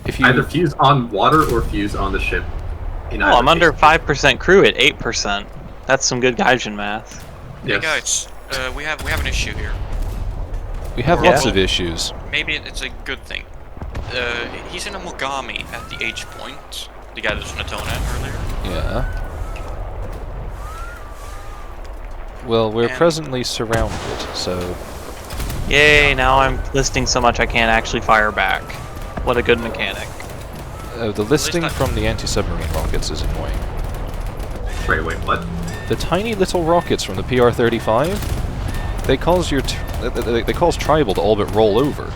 If you either fuse on water or fuse on the ship. In Oh, either I'm under case. 5% crew at 8%. That's some good Gaijin math. Yes. Hey guys, we have an issue here. we have Yeah. lots of issues. Maybe it's a good thing. He's in a Mogami at the H point. The guy that was on Atona earlier. Yeah. Well, we're And- presently surrounded, so Yay, now I'm listing so much I can't actually fire back. What a good mechanic. the listing not- from the anti-submarine rockets is annoying. Wait, what? The tiny little rockets from the PR-35, they cause they cause Tribal to all but roll over,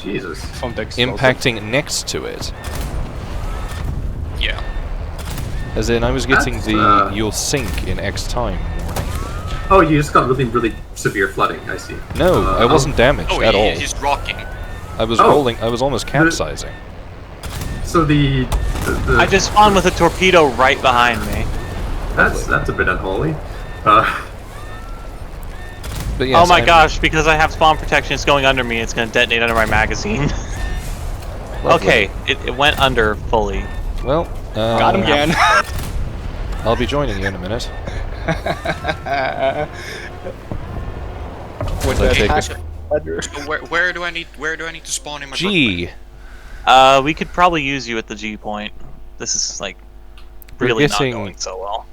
Jesus. From the explosive. impacting next to it. Yeah. As in, I was getting That's, the "you'll sink in X time" warning. Oh, you just got really, really severe flooding, I see. No, I wasn't damaged Oh, at all. he's rocking. I was Oh. rolling. I was almost capsizing. So the I just spawned with a torpedo right behind me. that's a bit unholy. But yes, oh my I'm- gosh, because I have spawn protection, it's going under me, it's going to detonate under my magazine. Lovely. Okay, it went under fully. Well, Got him again. I'll be joining you in a minute. With So the take attack So ledger. where do I need to spawn in my G. We could probably use you at the G point. This is like really getting- not going so well.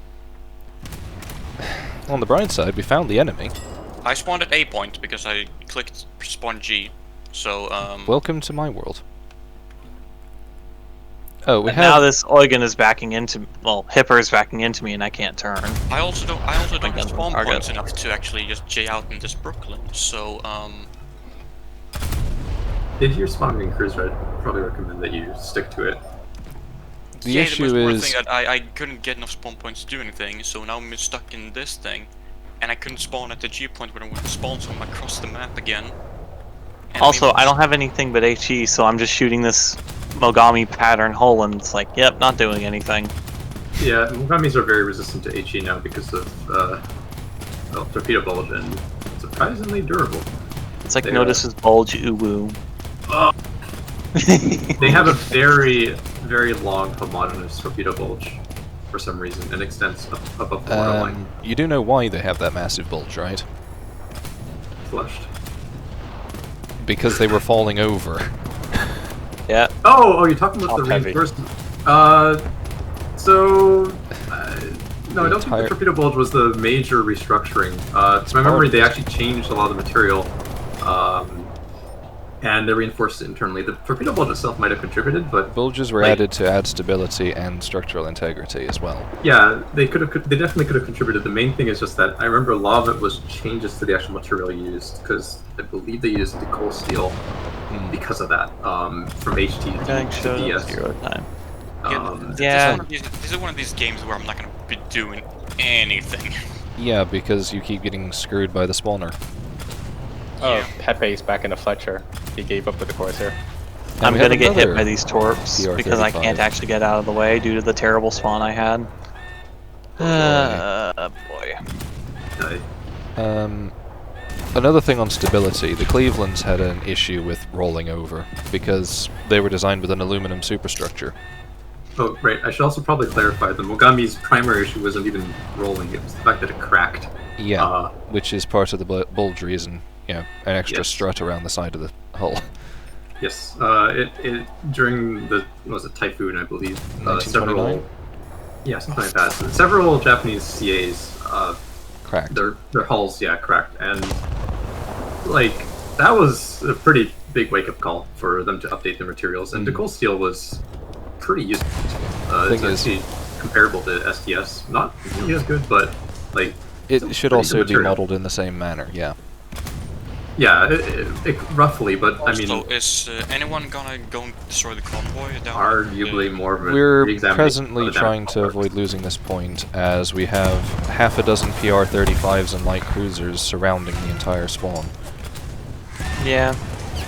On the bright side, we found the enemy. Brooklyn? I spawned at A point because I clicked spawn G. So Welcome to my world. Oh, we And now have. this Eugen is backing into, well, Hipper is backing into me and I can't turn. I also don't have spawn Target. points enough to actually just J out in this Brooklyn. So If you're spawning cruiser, I'd probably recommend that you stick to it. The yeah, issue the most important is. thing that I couldn't get enough spawn points to do anything, so now I'm stuck in this thing, and I couldn't spawn at the G point when I went to spawn, so I'm across the map again. And Also, I don't have anything but HE, so I'm just shooting this Mogami pattern hole and it's like, yep, not doing anything. Yeah, Mogamis are very resistant to HE now because of well, torpedo bulge and surprisingly durable. It's like They, notices bulge uwu. They have a very, very long homogeneous torpedo bulge for some reason and extends up above the waterline. You do know why they have that massive bulge, right? Flushed. Because they were falling over. Yeah. Oh, you're talking about Top the heavy. reinforcement. No, I don't think entire- the torpedo bulge was the major restructuring. To my memory, they actually changed a lot of the material, and they reinforced it internally. The torpedo bulge itself might have contributed, but Bulges were Like- added to add stability and structural integrity as well. yeah, they definitely could have contributed. The main thing is just that I remember a lot of it was changes to the actual material used, because I believe they used the coal steel because of that, from HT to DS. 0 time. Yeah, this is one of these games where I'm not gonna be doing anything. Yeah, because you keep getting screwed by the spawner. Oh, Yeah. Pepe's back in the Fletcher. He gave up with the Corsair. And I'm we have gonna get hit another by these torps PR-35. because I can't actually get out of the way due to the terrible spawn I had. Boy. Another thing on stability, the Clevelands had an issue with rolling over because they were designed with an aluminum superstructure. Oh, right. I should also probably clarify the Mogami's primary issue wasn't even rolling; it was the fact that it cracked. Yeah, which is part of the bulge reason. You know, an extra Yes. strut around the side of the hull. Yes, it during the what was it Typhoon, I believe. 1929? Yeah, something like that. So several Japanese CAs, Cracked. their hulls, cracked, and like that was a pretty big wake up call for them to update their materials. And the coal steel was pretty useful. It's Thing is- actually comparable to STS, not really as good, but like It still should pretty also good be material. modeled in the same manner, yeah. Yeah, roughly, but I Also, mean, is anyone gonna go and destroy the convoy down? arguably more of a We're re-examination presently of the trying damage to networks. avoid losing this point as we have half a dozen PR-35s and light cruisers surrounding the entire spawn. Yeah.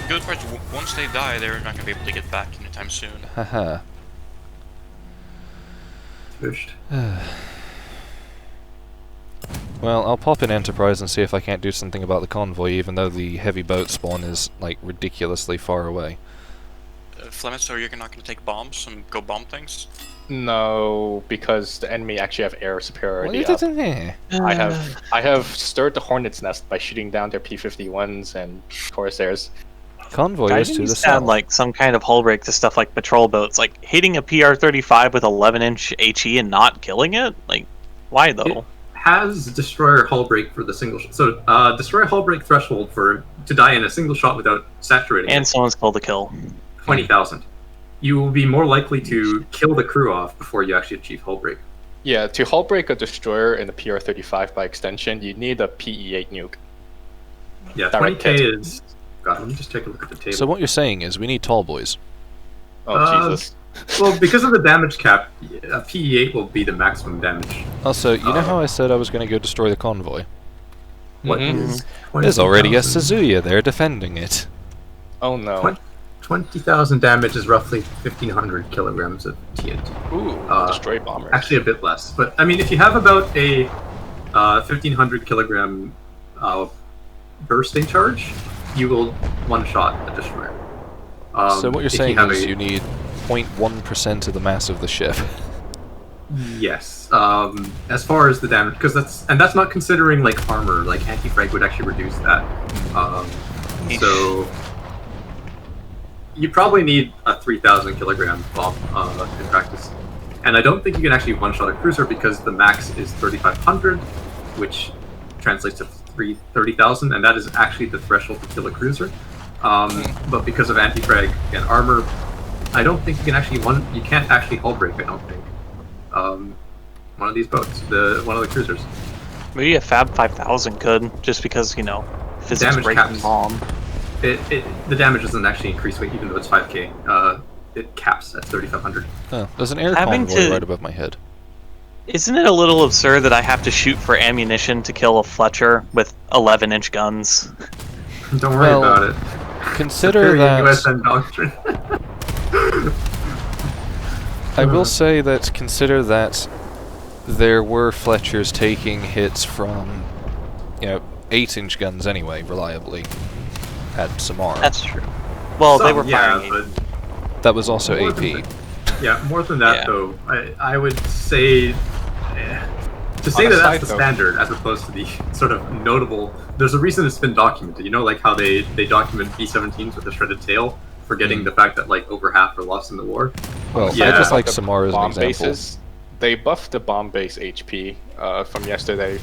Good part. Once they die, they're not gonna be able to get back anytime soon. Haha. Pushed. Well, I'll pop in Enterprise and see if I can't do something about the convoy, even though the heavy boat spawn is, like, ridiculously far away. Flametz, so you're not gonna take bombs and go bomb things? No, because the enemy actually have air superiority. What is it? I have stirred the hornet's nest by shooting down their P-51s and Corsairs. Convoy Why is didn't to you the sound south. like some kind of hull break to stuff like patrol boats, like hitting a PR-35 with 11-inch HE and not killing it? Like, why though? Has destroyer hull break for the single so destroyer hull break threshold for to die in a single shot without saturating And it, someone's called the kill. 20,000. You will be more likely to kill the crew off before you actually achieve hull break. Yeah, to hull break a destroyer in the PR-35 by extension, you need a PE-8 nuke. Yeah, Direct 20k hit. is. God, let me just take a look at the table. So what you're saying is we need tall boys. Oh, Jesus. Well, because of the damage cap, a PE8 will be the maximum damage. Also, you know how I said I was going to go destroy the convoy? What Mhm. is There's already a 20,000? Suzuya there defending it. Oh no. Twen- 20,000 damage is roughly 1,500 kilograms of TNT. Ooh, destroy bombers. Actually, a bit less. But I mean, if you have about a 1,500 kilogram bursting charge, you will one-shot a destroyer. So what you're if saying have is a- you need 0.1% of the mass of the ship. Yes. As far as the damage, because that's not considering like armor. Like anti-frag would actually reduce that. So you probably need a 3,000 kilogram bomb in practice. And I don't think you can actually one-shot a cruiser because the max is 3,500, which translates to 30,000, and that is actually the threshold to kill a cruiser. But because of anti-frag and armor, I don't think you can actually you can't actually hull break. I don't think. One of these boats, one of the cruisers. Maybe a Fab 5000 could, just because, you know, physics Damage breaking caps. bomb. The damage doesn't actually increase weight, even though it's 5k. It caps at 3,500. Oh, there's an air Having convoy to- right above my head. Isn't it a little absurd that I have to shoot for ammunition to kill a Fletcher with 11-inch guns? Don't worry Well, about it. Consider Superior that... USN doctrine. I will say that consider that there were Fletchers taking hits from, 8-inch guns anyway, reliably, at Samar. That's true. Well, they were firing. but That was also more AP. than more than that Yeah. though. I would say to say On a that side that's the note- standard as opposed to the sort of notable. There's a reason it's been documented. You know, like how they document B-17s with a shredded tail, forgetting the fact that like over half are lost in the war. Well, Yeah. I just like The Samar as an bomb example. bases. They buffed the bomb base HP from yesterday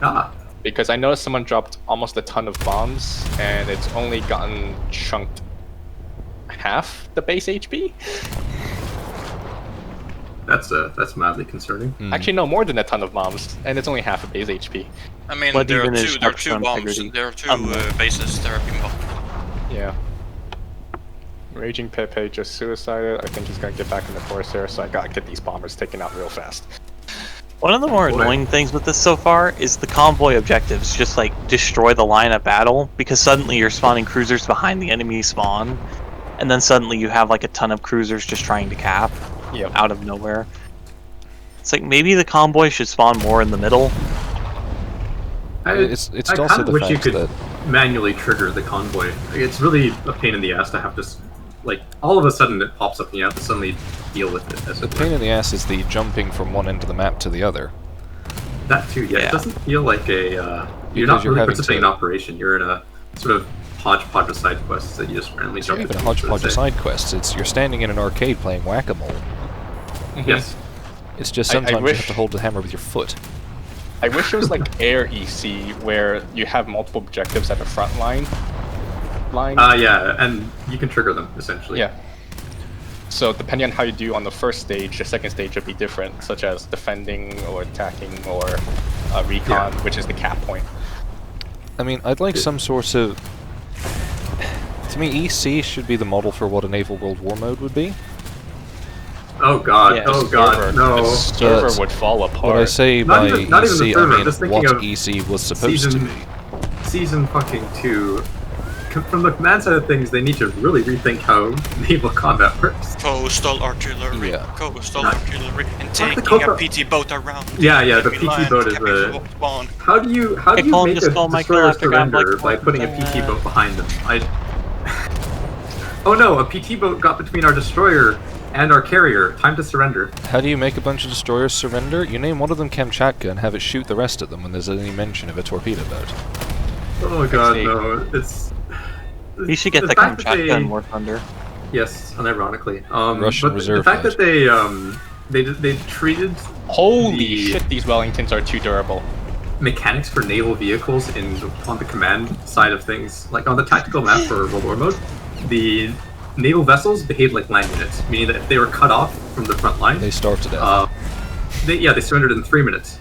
Ah, because I noticed someone dropped almost a ton of bombs and it's only gotten chunked half the base HP. that's mildly concerning. Mm. Actually, no, more than a ton of bombs, and it's only half a base HP. I mean, What there are even is two structural bombs. integrity? There are two Unlocked. bases that are being bombed. Yeah. Raging Pepe just suicided. I think he's gonna get back in the Corsair, so I gotta get these bombers taken out real fast. One of the more Boy. annoying things with this so far is the convoy objectives just like destroy the line of battle, because suddenly you're spawning cruisers behind the enemy spawn, and then suddenly you have like a ton of cruisers just trying to cap Yep. out of nowhere. It's like maybe the convoy should spawn more in the middle. It's I also kind of the wish you fact could that manually trigger the convoy. It's really a pain in the ass to have to, like, all of a sudden it pops up and you have to suddenly deal with it. As the it pain were. in the ass is the jumping from one end of the map to the other. That too, yeah. Yeah. It doesn't feel like a. You're Because not you're really having participating to- in operation. You're in a sort of hodgepodge of side quests that you just randomly It's not jump even a into, hodgepodge of say. side quests. It's you're standing in an arcade playing whack-a-mole. Yes. It's just I sometimes you wish- have to hold the hammer with your foot. I wish it was like Air EC, where you have multiple objectives at the front line. Yeah, and you can trigger them essentially. Yeah. So depending on how you do on the first stage, the second stage would be different, such as defending or attacking or recon, Yeah. which is the cap point. I mean, I'd like some sort of... To me, EC should be the model for what a naval World War mode would be. Oh god. Yeah, oh The god. server- No. The server But would fall What I apart. say Not by even- not even the EC, server, I mean just thinking what of EC was supposed to season- be. Season fucking 2. From the command side of things, they need to really rethink how naval combat works. Coastal artillery, Yeah. coastal Not- artillery, and not the taking coastal- a PT boat around. Yeah, the enemy PT line, boat is capping the. spawn. How do you I call him make just a call Michael destroyer after God surrender Black by putting a Fortune. PT boat behind them? Oh no, a PT boat got between our destroyer and our carrier. Time to surrender. How do you make a bunch of destroyers surrender? You name one of them Kamchatka and have it shoot the rest of them when there's any mention of a torpedo boat. Oh god, see. no! It's. You should get the fact that Kamchatka they- in War Thunder. Yes, unironically. Russian but reserve the fact boat. that they treated Holy the- shit, these Wellingtons are too durable. mechanics for naval vehicles on the command side of things, like on the tactical map for World War mode, the naval vessels behaved like land units, meaning that if they were cut off from the front line, They starved to death. they surrendered in 3 minutes.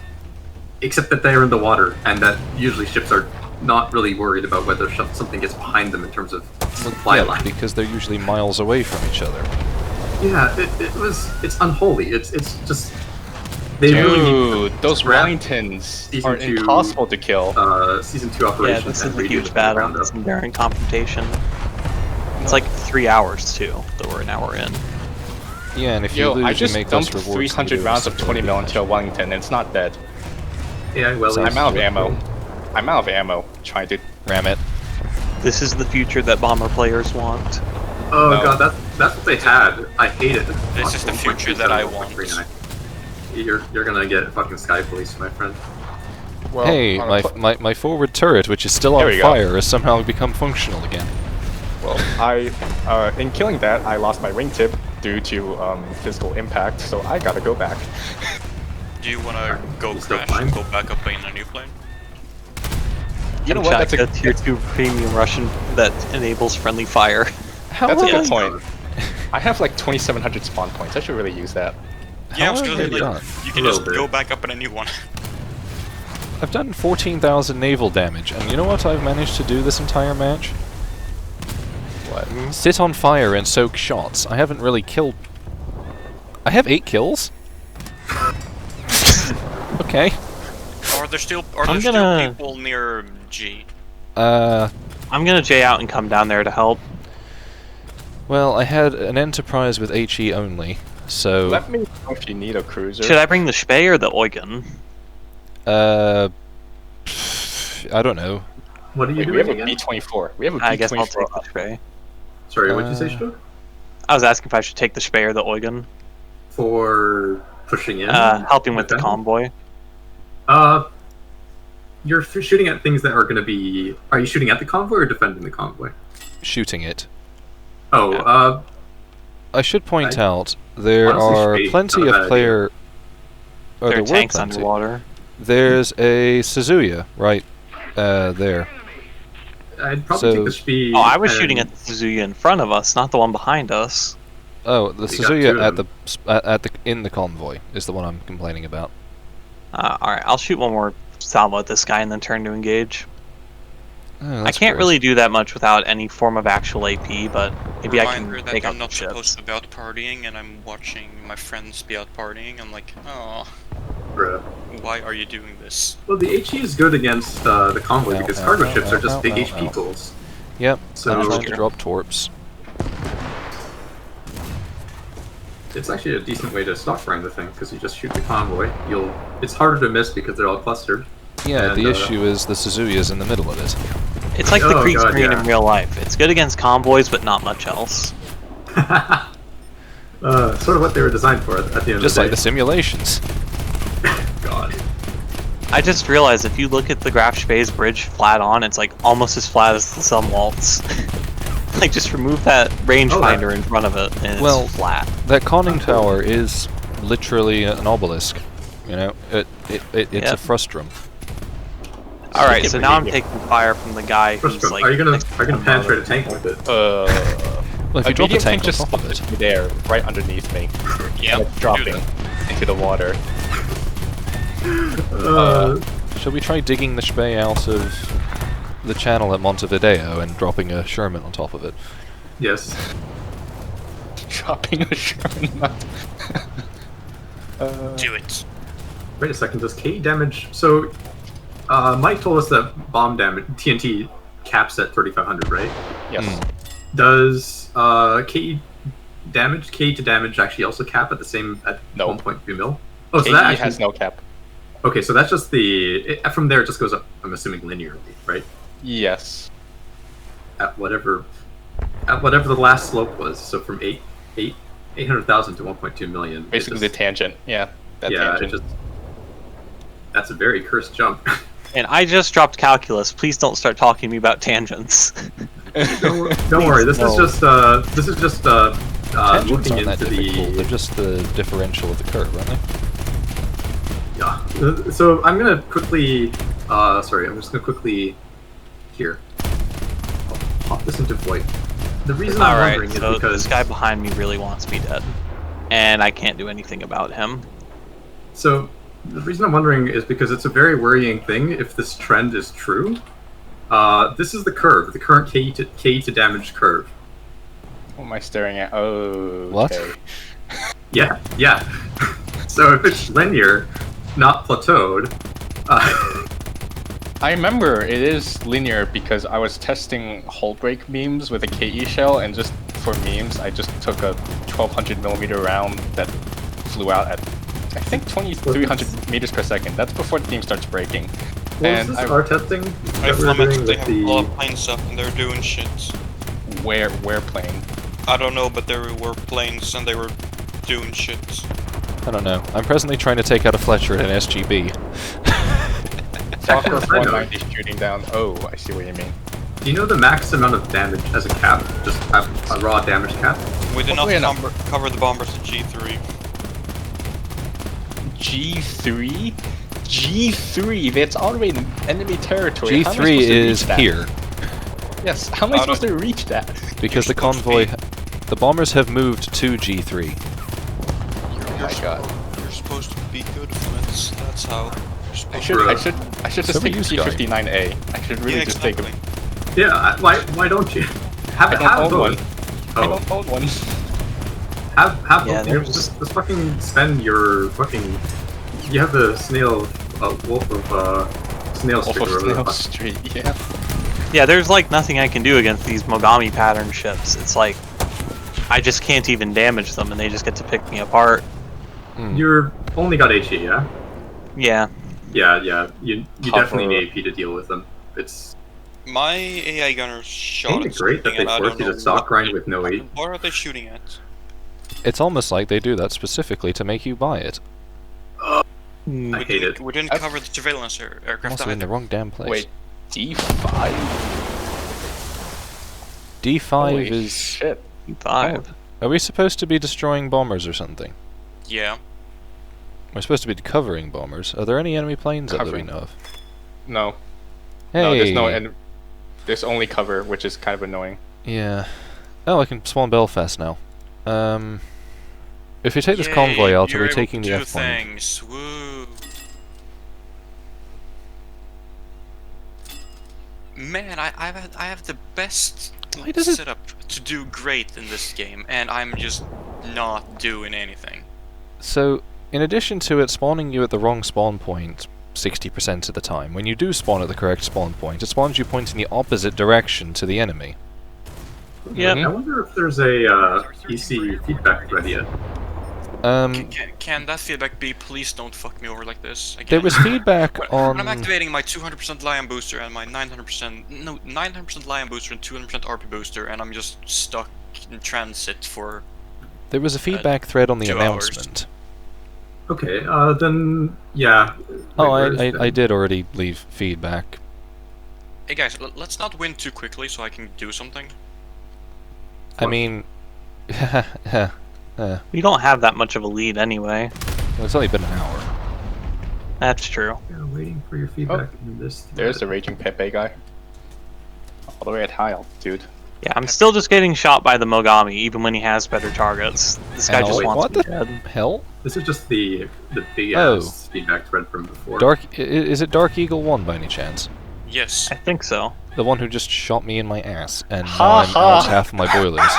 Except that they're in the water, and that usually ships are not really worried about whether something gets behind them in terms of supply yeah, line. because they're usually miles away from each other. Yeah, it's unholy. It's just they really need Dude, those scrap Wellingtons Season are 2, impossible to kill. season 2 Yeah, operations. this and is a redo huge them battle. from the It's ground an enduring confrontation. It's like 3 hours too that we're an hour in. Yeah, and if you Yo, lose, I you just make those dumped rewards. 300 rounds of 20 mil into a Wellington, and it's not dead. up. Yeah, well, So I'm it's- out of ammo. I'm out of ammo. trying to Ram it. This is the future that bomber players want. Oh No. god, that's what they had. I hate it. This is the future that I want. You're gonna get fucking Sky Police, my friend. well, Hey, on a pl- my forward turret, which is still There on we go. fire, has somehow become functional again. Well, in killing that, I lost my wingtip due to physical impact, so I gotta go back. Do you wanna go You still crash fine? and go back up in a new plane? You know what? That's a tier 2 premium Russian that enables friendly fire. that's a Yeah. good point. I have like 2,700 spawn points. I should really use that. Yeah, I was How gonna have say, they like, done? you can A just little go bit. back up in a new one. I've done 14,000 naval damage, and you know what I've managed to do this entire match? What? Sit on fire and soak shots. I haven't really killed... I have 8 kills? Okay. Are there still I'm still gonna- people near G? I'm gonna J out and come down there to help. Well, I had an Enterprise with HE only, so... Let me know if you need a cruiser. Should I bring the Spey or the Eugen? I don't know. What are you Wait, we doing have a again? B-24. We have a B-24. I guess I'll take the Spey. Sorry, what'd you say, Uh, Stu? I was asking if I should take the Spey or the Eugen. For pushing in? Helping with the them? convoy. You're shooting at things that are going to be... Are you shooting at the convoy or defending the convoy? Shooting it. Oh, Yeah. I should point out, there Honestly, are Spade, plenty not a bad of player... Oh, There there are were tanks plenty. underwater. There's a Suzuya right there. I'd probably So- take the speed. Oh, I was and- shooting at the Suzuya in front of us, not the one behind us. Oh, the You got Suzuya two at of the them. at the in the convoy is the one I'm complaining about. Alright, I'll shoot one more salvo at this guy and then turn to engage. Oh, I that's can't gross. really do that much without any form of actual AP, but maybe I Reminder can that take out I'm not the supposed ships. to be out partying, and I'm watching my friends be out partying. I'm like, oh, Bruh. why are you doing this? Well, the HE is good against the convoy Ow, because ow, cargo ow, ships are ow, just ow, big ow, HP ow. pools. Yep. So I'm trying it's to drop torps. actually a decent way to stock rank the thing because you just shoot the convoy. It's harder to miss because they're all clustered. Yeah, And, the issue is the Suzuya's in the middle of it. It's like the Oh, Krieg God, screen yeah. in real life. It's good against convoys, but not much else. Sort of what they were designed for at the end Just of like the the simulations. day. God. I just realized if you look at the Graf Spey's bridge flat on, it's like almost as flat as the Sun Waltz. Like just remove that rangefinder in front of it and Well, it's flat. That conning tower is literally an obelisk. You know, it's Yep. a frustrum. Alright, Make it so now I'm ridiculous. taking fire from the guy who's First, like... are you gonna next to penetrate a tank with it? Well, if you drop a medium tank on just top of it, stopped there, right underneath me. Yeah, It's dropping into the water. shall we try digging the Spey out of the channel at Montevideo and dropping a Sherman on top of it? Yes. Dropping a Sherman. do it. Wait a second. Does KE damage? So, Mike told us that bomb damage TNT caps at 3,500, right? Yes. Does KE to damage actually also cap at the same at No. 1.3 mil? Oh, so KE that actually has no cap. okay. So that's just from there. It just goes up. I'm assuming linearly, right? Yes. At whatever the last slope was. So from 800,000 to 1.2 million. it Basically the just- tangent. Yeah. That yeah. tangent. It just that's a very cursed jump. And I just dropped calculus. Please don't start talking to me about tangents. Don't worry. This is no. just Tangents looking aren't that into difficult, they're the just the differential of the curve, aren't they? yeah. So I'm gonna quickly sorry. I'm just gonna quickly here. I'll pop this into void. The reason I'm Alright, wondering so is because this guy behind me really wants me dead. And I can't do anything about him. so the reason I'm wondering is because it's a very worrying thing if this trend is true. This is the curve, the current K to damage curve. What am I staring at? Oh. What? Okay. Yeah. So if it's linear, not plateaued, I remember it is linear because I was testing hull break memes with a KE shell, and just for memes, I just took a 1200mm round that flew out at I think 2300 meters per second. That's before the game starts breaking. What And was this I- R testing I that we're Flametz, doing they with have a lot the... of plane stuff and they're doing shit. Where playing? I don't know, but there were planes and they were doing shit. I don't know. I'm presently trying to take out a Fletcher in an SGB. Fokker Actually, I know. 490 shooting down. Oh, I see what you mean. Do you know the max amount of damage as a cap? Just have a raw damage cap? We did not Hopefully enough. cover the bombers at G3. G3? G3? That's already in enemy territory. How am I G3 supposed to is reach that? here, Yes, how am I I supposed to reach that? because the You're supposed to convoy... be- The bombers have moved to G3. Oh my god. You're supposed to be good, Flametz. That's how. You're I supposed should, to I should So just were take you, Sky. G59A. I should really Yeah, just take exactly. him. Yeah, why don't you? Have I don't own one. I Oh, don't own one. have Yeah, you know, there's- just fucking spend your fucking... You have the snail... Wolf of Snail Off Street of or whatever the Snail fuck. Street, yeah. Yeah, there's like nothing I can do against these Mogami pattern ships. It's like I just can't even damage them, and they just get to pick me apart. You're only got HE, yeah? Yeah. Yeah. You Cover. definitely need AP to deal with them. It's My AI gunner shot ain't at it great that something they and I force don't you know to stock what grind they- with no 8? What are they shooting at? It's almost like they do that specifically to make you buy it. I We hate didn't, it. we didn't cover the surveillance aircraft Also in the either. wrong damn place. Wait, D5? D5 Holy is... shit. 5. Are we supposed to be destroying bombers or something? Yeah. We're supposed to be covering bombers. Are there any enemy planes up that we Covering. know of? No. Hey! No, there's no, and there's only cover, which is kind of annoying. Yeah. Oh, I can spawn Belfast now. If we take this Yay, convoy out, are you're we able taking to the do F point? things. Woo. Man, I have the best Why does it- setup to do great in this game, and I'm just not doing anything. So, in addition to it spawning you at the wrong spawn point 60% of the time, when you do spawn at the correct spawn point, it spawns you pointing the opposite direction to the enemy. Yep. I wonder if there's a EC feedback thread yet. Can that feedback be, please don't fuck me over like this again? There was feedback When I'm on... activating my 200% Lion booster and my 900% Lion booster and 200% RP booster, and I'm just stuck in transit for... There was a feedback thread on the 2 hours. announcement. Okay, then, yeah. Oh, Wait, where's I the- did already leave feedback. Hey guys, let's not win too quickly so I can do something. I mean... We don't have that much of a lead anyway. it's only been an hour. That's true. Yeah, waiting for your feedback in this There's the thread. Raging Pepe guy. All the way at high altitude. Yeah, I'm still just getting shot by the Mogami, even when he has better targets. This guy Ow. just Wait, wants what me the dead. hell? This is just the big Oh. ass feedback thread from before. Is it Dark Eagle 1 by any chance? Yes. I think so. The one who just shot me in my ass, and now Ha I'm ha. out half my boilers.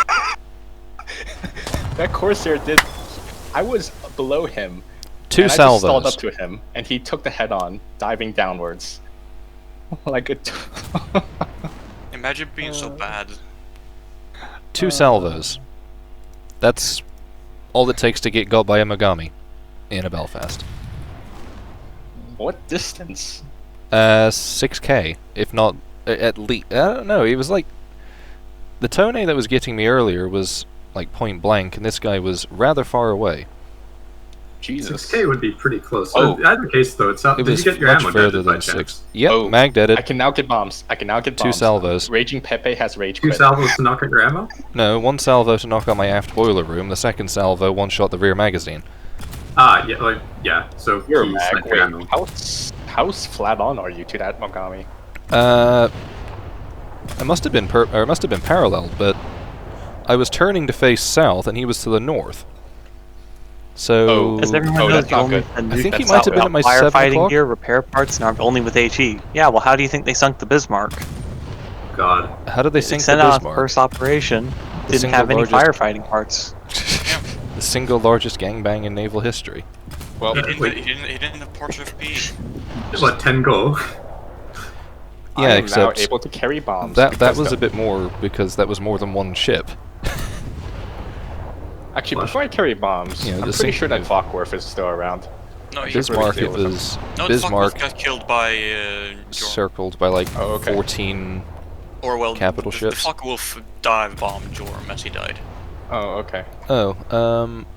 That Corsair did. I was below him. Two and I just stalled salvos. up to him, and he took the head on, diving downwards. Like a. Imagine being so bad. Two salvos. That's all it takes to get got by a Mogami in a Belfast. What distance? 6k, if not at least. I don't know. He was like the Tone that was getting me earlier was like point blank, and this guy was rather far away. Jesus. 6K would be pretty close. Oh. In either case, though, it's not. It Did was you get your much ammo further deaded by than chance? 6. Yep, Oh, mag dead I it. can now get bombs. I can now get Two bombs. salvos. Raging Pepe has rage 2 quit. salvos to knock out your ammo? No, one salvo to knock out my aft boiler room. The second salvo one shot the rear magazine. Ah, yeah, yeah. So You're a key mag. sniper Wait, ammo. how flat on are you to that Mogami? It must have been parallel, but I was turning to face south, and he was to the north. So Oh. As everyone Oh, knows, that's you not only good. send I think he nuke might have that's been out at my without 7 firefighting o'clock. gear, repair parts, and are only with HE. Yeah, well, how do you think they sunk the Bismarck? God. how did they sink the Sent out Bismarck? first operation, didn't single have any largest- firefighting parts. The single largest gangbang in naval history. Well, He Wait. didn't have Porsche FP. What, 10 go? I Yeah, am now except able to carry bombs. that because was the- a bit more because that was more than one ship. Actually, before I carry bombs, Yeah, I'm the pretty sure that single- Fockworth is still around. No, he, Bismarck, really it deal with was no, Bismarck the fuck got killed by Jorm. circled by like Oh, okay. 14. Or well, capital the ships. fuck wolf dive bombed Jorm as he died. Oh, okay. Oh,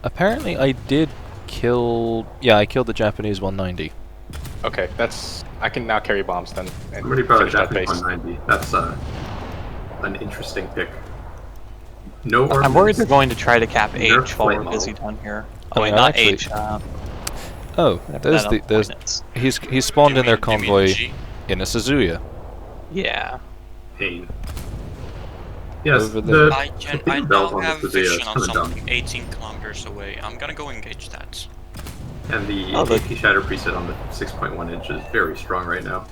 apparently I did kill. Yeah, I killed the Japanese 190. Okay, that's... I can now carry bombs then. And Somebody brought a finish that Japanese base. 190. That's an interesting pick. No I'm worried ordnance. they're going to try to cap Nerf H while flight we're model. busy down here. I Oh wait, mean, not actually- H. Oh, whatever there's that the other there's point is. he's spawned Do in you their mean- do you mean convoy G? in a Suzuya. Yeah. Pain. Yes, Over there. the I torpedo belt now on have this Suzuya is vision on kinda dumb. something 18 kilometers away. I'm gonna go engage that. And the Oh, the- AP shatter preset on the 6.1 inch is very strong right now.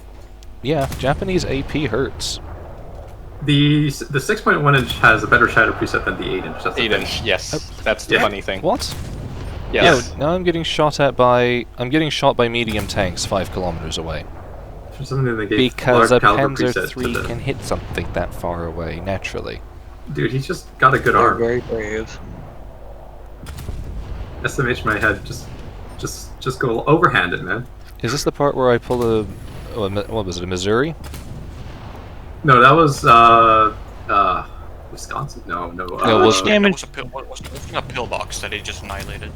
Yeah, Japanese AP hurts. The 6.1 inch has a better shatter preset than the 8 inch. That's the 8 thing. inch, yes. That's the Yeah. funny thing. What? Yes. No, now I'm getting shot at by medium tanks 5 kilometers away. For something they gave Because a large caliber Panzer preset to III the- can hit something that far away naturally. Dude, he's just got a good They're arm. very brave. SMH my head, just go overhand it, man. Is this the part where I pull a what was it, a Missouri? No, that was Wisconsin. No. No, was- damage- Wasn't a pillbox that he just annihilated.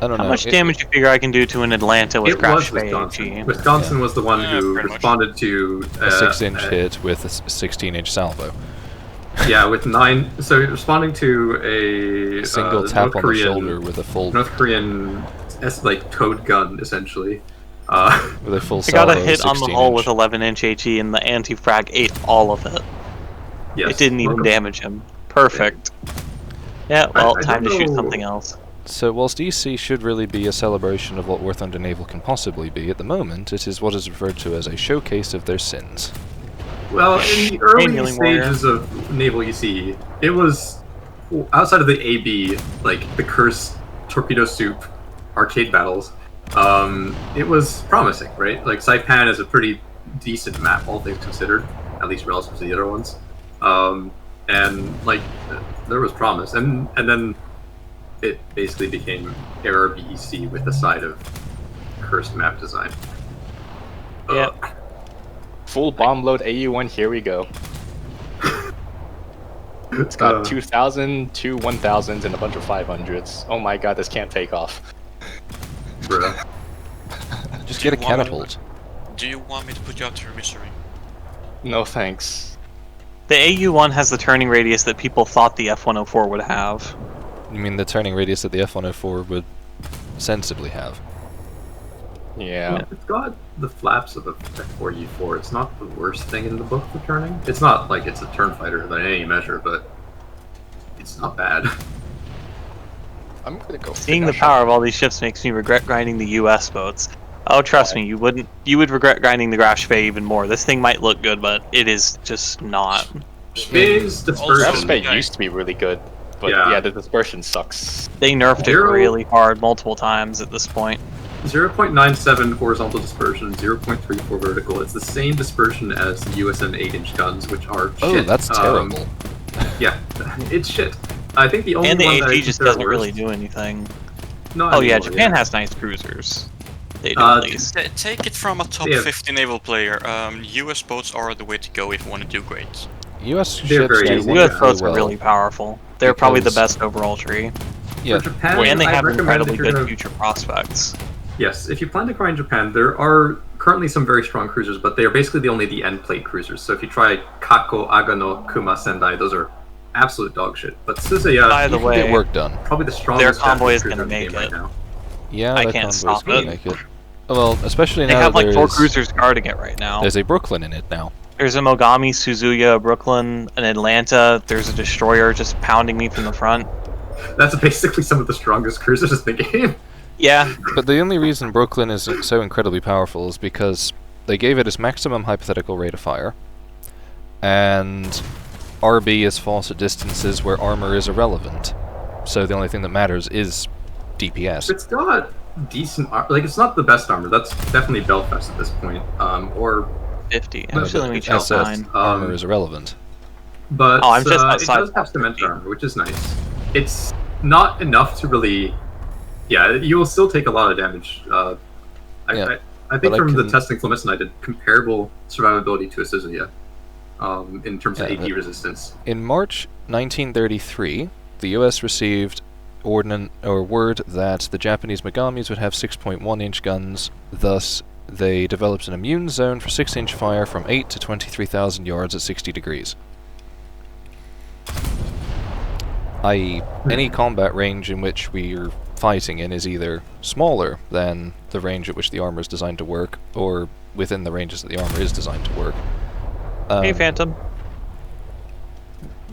I don't How know. much It- damage do you figure I can do to an Atlanta with It was Crash Wisconsin. AG? Wisconsin was the one Yeah, who pretty much. responded to A 6-inch hit with a 16-inch salvo. Yeah, with 9. So responding to a Single tap North on Korean, the shoulder with a full North Korean like towed gun essentially. with a full I got salvo. a hit on the 16 hull inch. with 11-inch HE, and the anti-frag ate all of it. Yes, It didn't even welcome. damage him. Perfect. Yeah, well, I time to don't shoot know. something else. So whilst EC should really be a celebration of what War Thunder Naval can possibly be, at the moment it is what is referred to as a showcase of their sins. Well, in the early Manually warrior. stages of Naval EC, it was outside of the AB, like the Curse Torpedo Soup arcade battles. It was promising, right? Like Saipan is a pretty decent map, all things considered, at least relative to the other ones. And like there was promise, and then it basically became Error BEC with the side of cursed map design. Yeah. Full bomb load AU1, here we go. It's got 2,000, 2 1,000s, and a bunch of 500s. Oh my god, this can't take off. Bruh. Just Do get a you want me- catapult. Do you want me to put you out to your misery? No thanks. The AU-1 has the turning radius that people thought the F-104 would have. You mean the turning radius that the F-104 would sensibly have? Yeah. It's got the flaps of a F4U4. It's not the worst thing in the book for turning. It's not like it's a turn fighter by any measure, but it's not bad. I'm gonna go. Seeing the finish power of all these ships makes me regret grinding the US boats. Oh, trust me, you would regret grinding the Graf Spee even more. This thing might look good, but it is just not. Space Graf dispersion. Spee used to be really good, but Yeah. yeah, the dispersion sucks. They nerfed it Zero- really hard multiple times at this point. 0.97 horizontal dispersion, 0.34 vertical. It's the same dispersion as the USN 8-inch guns, which are Oh, shit. that's terrible. Yeah, it's shit. I think the only And the one that I AG just consider doesn't worse- really do anything. Not Oh yeah, anymore, Japan has nice cruisers. They do Uh, at least. Take it from a top Yeah. 50 naval player. US boats are the way to go if you want to do great. US They're ships very do easy. work US yeah. boats well. are really powerful. They're probably the Because- best overall tree. Yeah, For Japan, And they I'd have recommend incredibly if you're good gonna- future prospects. Yes, if you plan to grind Japan, there are currently some very strong cruisers, but they are basically only the end plate cruisers. So if you try Kako, Agano, Kuma, Sendai, those are absolute dog shit. But Suzuya, By the you can get way, work done. probably the strongest convoy Japanese is gonna cruiser in the make game right it. now. Yeah, I that can't convoy's stop gonna it. make it. Well, especially they now have that like 4 there's, cruisers guarding it right now. there's a Brooklyn in it now. There's a Mogami, Suzuya, a Brooklyn, an Atlanta. There's a destroyer just pounding me from the front. That's basically some of the strongest cruisers in the game. Yeah, But the only reason Brooklyn is so incredibly powerful is because they gave it its maximum hypothetical rate of fire, and RB is fought at distances where armor is irrelevant. So the only thing that matters is DPS. It's got decent, like it's not the best armor. That's definitely Belfast at this point, or 50. No, Actually, let me it's check SS. mine. Armor is irrelevant. but Oh, I'm just it outside does have top cement 50. armor, which is nice. It's not enough to really, yeah. You will still take a lot of damage I think But from the can- testing Flametz and I did comparable survivability to a StuG, in terms of Yeah, AD resistance. In March 1933, the US received word that the Japanese Megamis would have 6.1-inch guns, thus they developed an immune zone for 6-inch fire from 8 to 23,000 yards at 60 degrees. I.e., any combat range in which we're fighting in is either smaller than the range at which the armor is designed to work, or within the ranges that the armor is designed to work. Hey, Phantom.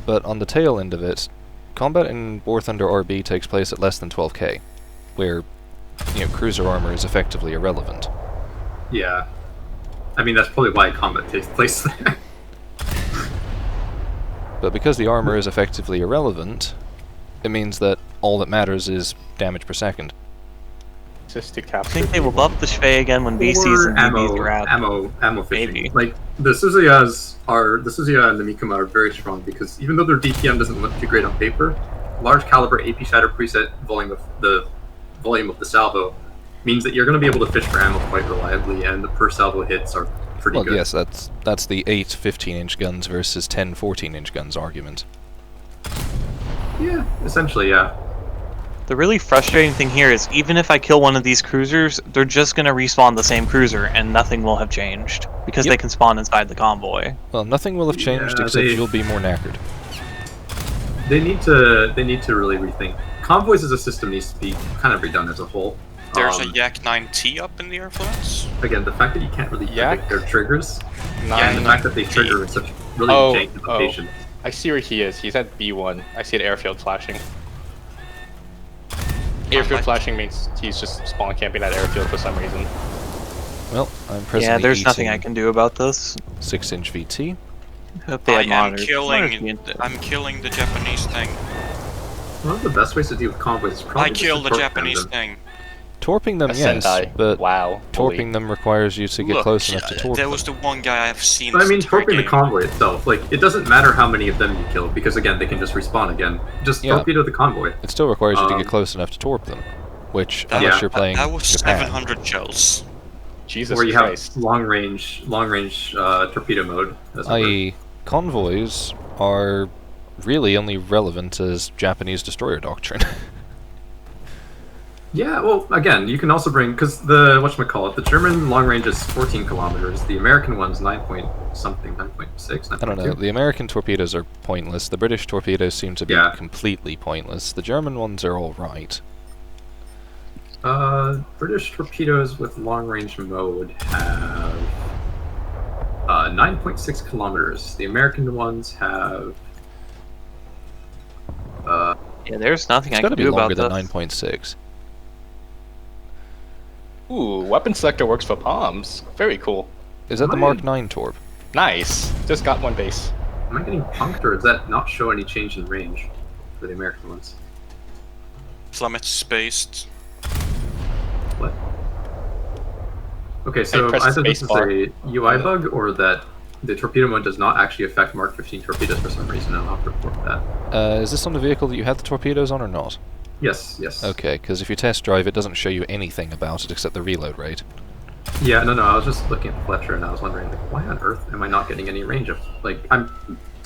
But on the tail end of it, combat in War Thunder RB takes place at less than 12k, where, cruiser armor is effectively irrelevant. Yeah. I mean, that's probably why combat takes place there. But because the armor is effectively irrelevant, it means that all that matters is damage per second. Just to I capture. think they will buff the Shvei again when VCs Or and DBs are out. ammo fishing. Maybe. Like, the Suzuya and the Mikuma are very strong because even though their DPM doesn't look too great on paper, large caliber AP Shatter preset the volume of the salvo means that you're going to be able to fish for ammo quite reliably, and the per salvo hits are pretty Well, good. yes, that's the 8 15-inch guns versus 10 14-inch guns argument. Yeah, essentially, yeah. The really frustrating thing here is even if I kill one of these cruisers, they're just going to respawn the same cruiser and nothing will have changed because they can spawn inside the convoy. Well, nothing will have changed except you'll be more knackered. They need to really rethink. Convoys as a system needs to be kind of redone as a whole. There's a Yak 9T up in the air, Flametz. Again, the fact that you can't really Yak? predict their triggers, Yeah, and the fact that they trigger in such really janky locations. I see where he is. He's at B1. I see the airfield flashing. Airfield flashing means he's just spawn camping at airfield for some reason. Well, I'm presently Yeah, there's nothing I eating can do about this. 6-inch VT. Hope they had monitors. I'm killing the Japanese thing. One of the best ways to deal with convoys is probably I just killed to the torp Japanese them. thing. Torping them, A yes, Sentai. but Wow. torping them requires you to get Look, close enough to torp there them. was the one guy I've seen. But I mean, this entire torping the game. convoy itself, like, it doesn't matter how many of them you kill, because again, they can just respawn again. Just Yeah. torpedo the convoy. It still requires you to Um, get close enough to torp them, which, That- unless you're playing That was Japan, 700 shells. Jesus Or you Christ. have long range torpedo mode. As it were. i.e., convoys are really only relevant as Japanese destroyer doctrine. Yeah, well, again, you can also bring, because the German long range is 14 kilometers, the American one's 9.6, I don't know, the American torpedoes are pointless, the British torpedoes seem to be Yeah. completely pointless, the German ones are alright. British torpedoes with long range mode have 9.6 kilometers. The American ones have Yeah, there's nothing It's I gotta can be do longer about than this. 9.6. Ooh, weapon selector works for bombs. Very cool. Is that the Am Mark I- 9 torp? Nice. Just got one base. am I getting punked, or does that not show any change in range for the American ones? Flametz spaced. What? Okay, so press either this is spacebar. a UI bug, or that the torpedo mode does not actually affect Mark 15 torpedoes for some reason, and I'll have to report that. Is this on the vehicle that you had the torpedoes on or not? Yes, yes. Okay, because if you test drive, it doesn't show you anything about it except the reload rate. Yeah, no, I was just looking at Fletcher, and I was wondering, like, why on earth am I not getting any range of, like, I'm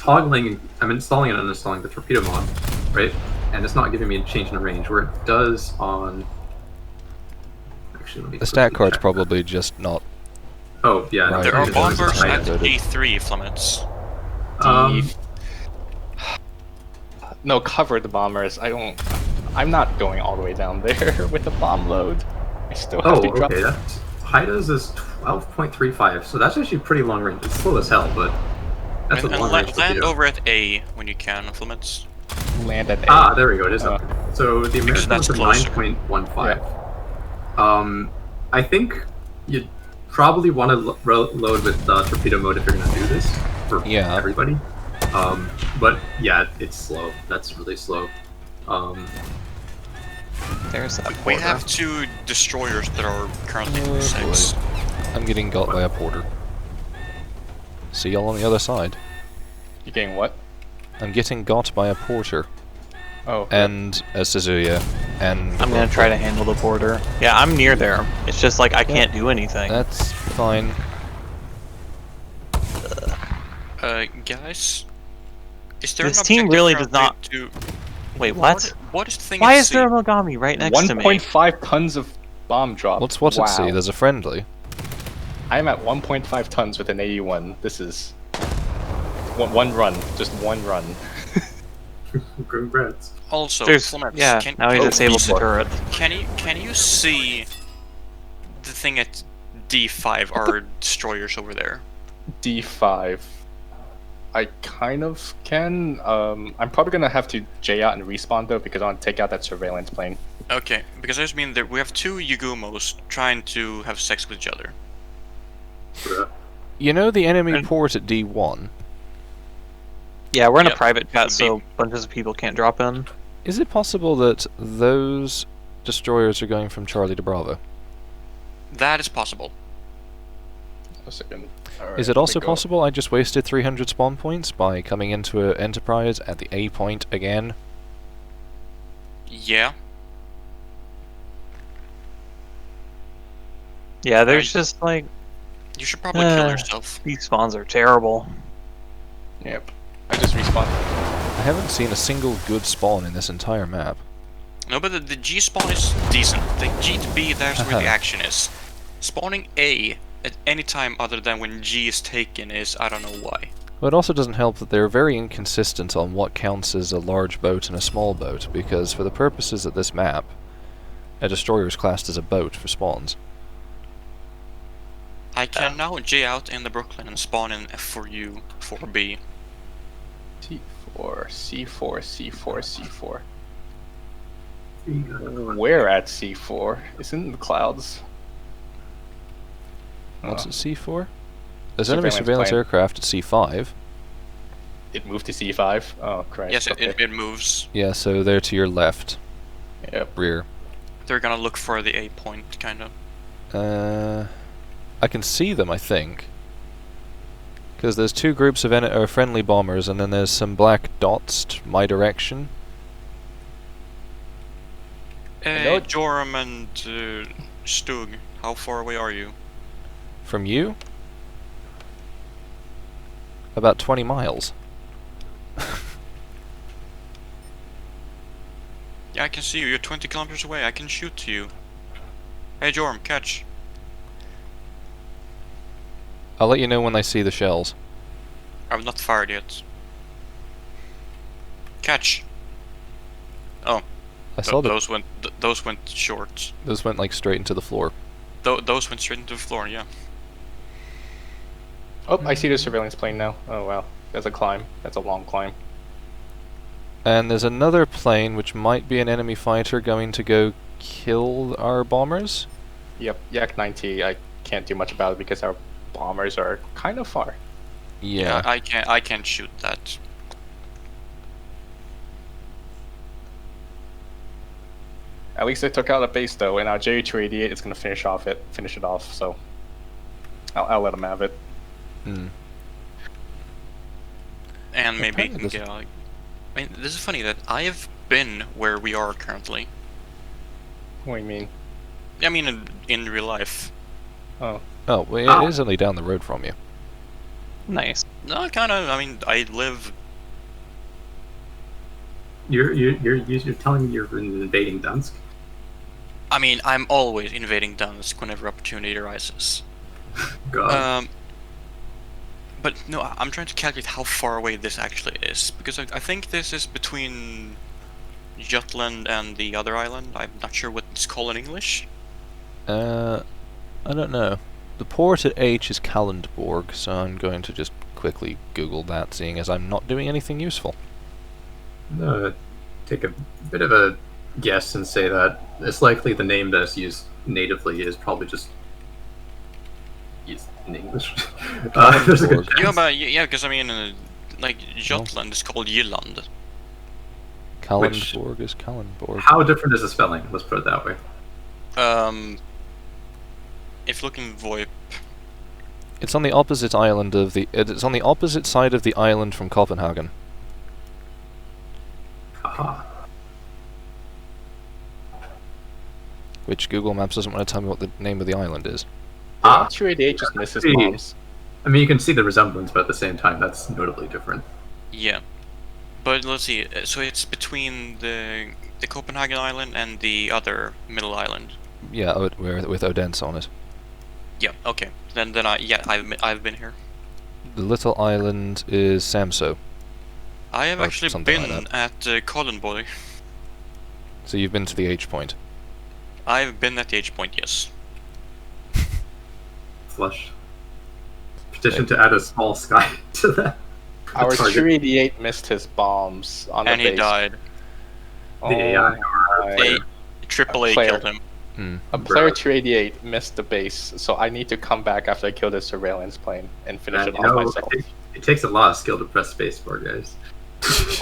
installing and uninstalling the torpedo mod, right? And it's not giving me a change in range, where it does on... Actually, let me The stat quickly card's check. probably just not... Oh, yeah. Right. There are it's bombers just at high. D3, Flametz. No, cover the bombers. I'm not going all the way down there with the bomb load. I still have Oh, to drop. okay. That's Haida's is 12.35, so that's actually pretty long range. It's slow as hell, but that's And a long range land torpedo. over at A when you can, Flametz. Land at A. Ah, there we go. It is Uh, up. So the American that's one's closer. 9.15. I think you'd probably want to load with torpedo mode if you're going to do this for Yeah. everybody. But yeah, it's slow. That's really slow. There's that We porter. have 2 destroyers that are currently Oh, 6. I'm getting got by a porter. See y'all on the other side. You getting what? I'm getting got by a porter. Oh. And a Suzuya. And I'm gonna try to handle the border. Yeah, I'm near there. It's just like I can't do anything. That's fine. Guys, is there This an team objective really for does us not- To... Wait, what? What is the thing? Why at is sea? there a Mogami right next to me? 1.5 tons of bomb drop. What's at sea? Wow. There's a friendly. I'm at 1.5 tons with an 81. This is one run, just one run. Congrats. Also, There's, Flametz, yeah, now he disabled the turret. Can you see the thing at D5? Our destroyers over there. D5. I kind of can. I'm probably gonna have to J out and respawn though because I want to take out that surveillance plane. Okay, because I just mean that we have two Yugumos trying to have sex with each other. You know the enemy And- port at D1? Yeah, we're in a Yep, private chat, would so bunches of people can't drop in. Is it possible that those destroyers are going from Charlie to Bravo? That is possible. A second. Is it also possible I just wasted 300 spawn points by coming into an Enterprise at the A point again? Yeah. Yeah, there's I- just like, You should probably kill yourself. these spawns are terrible. Yep. I just respawned. I haven't seen a single good spawn in this entire map. No, but the G spawn is decent. The G to B, there's where the action is. Spawning A at any time other than when G is taken is I don't know why. Well, it also doesn't help that they're very inconsistent on what counts as a large boat and a small boat, because for the purposes of this map, a destroyer is classed as a boat for spawns. I can now J out in the Brooklyn and spawn in F4U, 4B. C4, C4, C4, C4. Where at C4? It's in the clouds. What's Oh, it C4? There's enemy Surveillance surveillance plane. aircraft at C5. It moved to C5? Oh, Christ. Yes, okay. it moves. Yeah, so they're to your left, Yep. rear. They're gonna look for the A point, kind of. I can see them, I think. Because there's two groups of friendly bombers, and then there's some black dots my direction. know- Joram and StuG, how far away are you? From you? About 20 miles. Yeah, I can see you. You're 20 kilometers away. I can shoot to you. Hey, Joram, catch. I'll let you know when I see the shells. I've not fired yet. Catch. Oh, I saw that those went short. those went like straight into the floor. Those went straight into the floor. Yeah. Oh, I see the surveillance plane now. Oh, wow. That's a climb. That's a long climb. And there's another plane which might be an enemy fighter going to go kill our bombers. Yep, Yak 90. I can't do much about it because our bombers are kind of far. Yeah. I can't shoot that. At least they took out a base though, and our J288 is gonna finish it off. So I'll let them have it. Hmm. And maybe Apparently get like. I mean, this is funny that I have been where we are currently. What do you mean? I mean, in real life. Oh, Oh, well, it is only down the road from you. Nice. No, kind of. I mean, I live. You're telling me you're invading Dunsk? I mean, I'm always invading Dunsk whenever opportunity arises. God. But no, I'm trying to calculate how far away this actually is, because I think this is between Jutland and the other island. I'm not sure what it's called in English. I don't know. The port at H is Kalundborg, so I'm going to just quickly Google that, seeing as I'm not doing anything useful. Take a bit of a guess and say that it's likely the name that's used natively is probably just used in English. There's a good Kalundborg. Yeah, but yeah, because I mean, like Jutland is called Jylland. Kalundborg is Kalundborg. How different is the spelling? Let's put it that way. If looking VoIP, It's on the opposite island of the. It's on the opposite side of the island from Copenhagen. Haha. Which Google Maps doesn't want to tell me what the name of the island is. Yeah, 288 just misses see. bombs. I mean, you can see the resemblance, but at the same time, that's notably different. Yeah. But let's see. So it's between the Copenhagen Island and the other middle island. Yeah, with Odense on it. Yeah. Okay. Then I've been here. The little island is Samso. I have Or actually something been like at Collenboy. So you've been to the H point. I've been at the H point, yes. Flush. Petition to add a small sky to that. Our target. 288 missed his bombs on And the he base. died. The AI. A AAA player. killed him. A player 288 missed the base, so I need to come back after I kill this surveillance plane and finish it off myself. It takes a lot of skill to press spacebar, guys.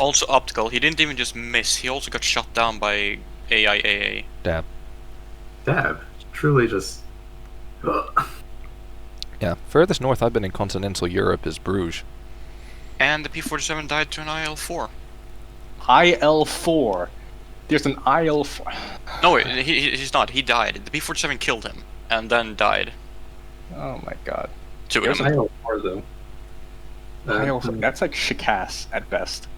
Also optical. He didn't even just miss. He also got shot down by AIAA. Dab. Dab. Truly just. Ugh. Yeah, furthest north I've been in continental Europe is Bruges. And the P-47 died to an IL-4. IL-4. There's an IL-4. No, wait, he's not. He died. The P-47 killed him, and then died Oh my god. to There's him. IL-4 though. IL-4. That's like shikass at best.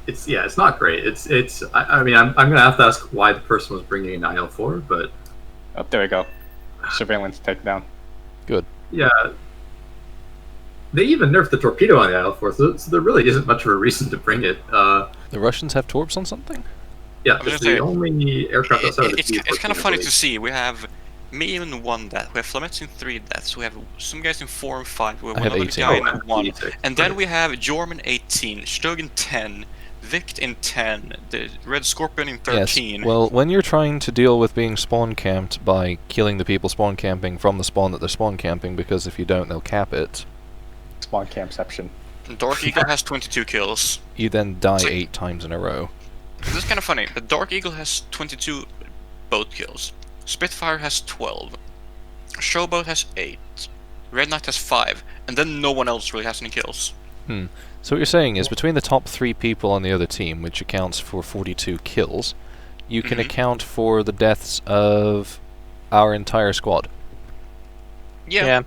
It's not great. I mean, I'm gonna have to ask why the person was bringing in IL-4, but Oh, there we go. Surveillance takedown. yeah, they even nerfed the torpedo on the IL-4, so there really isn't much of a reason to bring it. The Russians have torps on something? Yeah, I was it's gonna the say, only aircraft outside of the It's kind of funny to P-14, see. We have me in 1 death. We have Flametz in 3 deaths. We have some guys in 4 and 5. We have I have another 18. guy Oh, in 1. E6, And then right. we have Jorman 18, StuG in 10, Vict in 10, the Red Scorpion in 13. Yes. Well, when you're trying to deal with being spawn camped by killing the people spawn camping from the spawn that they're spawn camping, because if you don't, they'll cap it, Spawn campception. Dark Eagle has 22 kills. you then die So- 8 times in a row. This is kind of funny. The Dark Eagle has 22 boat kills. Spitfire has 12. Showboat has 8. Red Knight has 5. And then no one else really has any kills. So what you're saying is, between the top 3 people on the other team, which accounts for 42 kills, you can Mhm. account for the deaths of our entire squad. Yeah.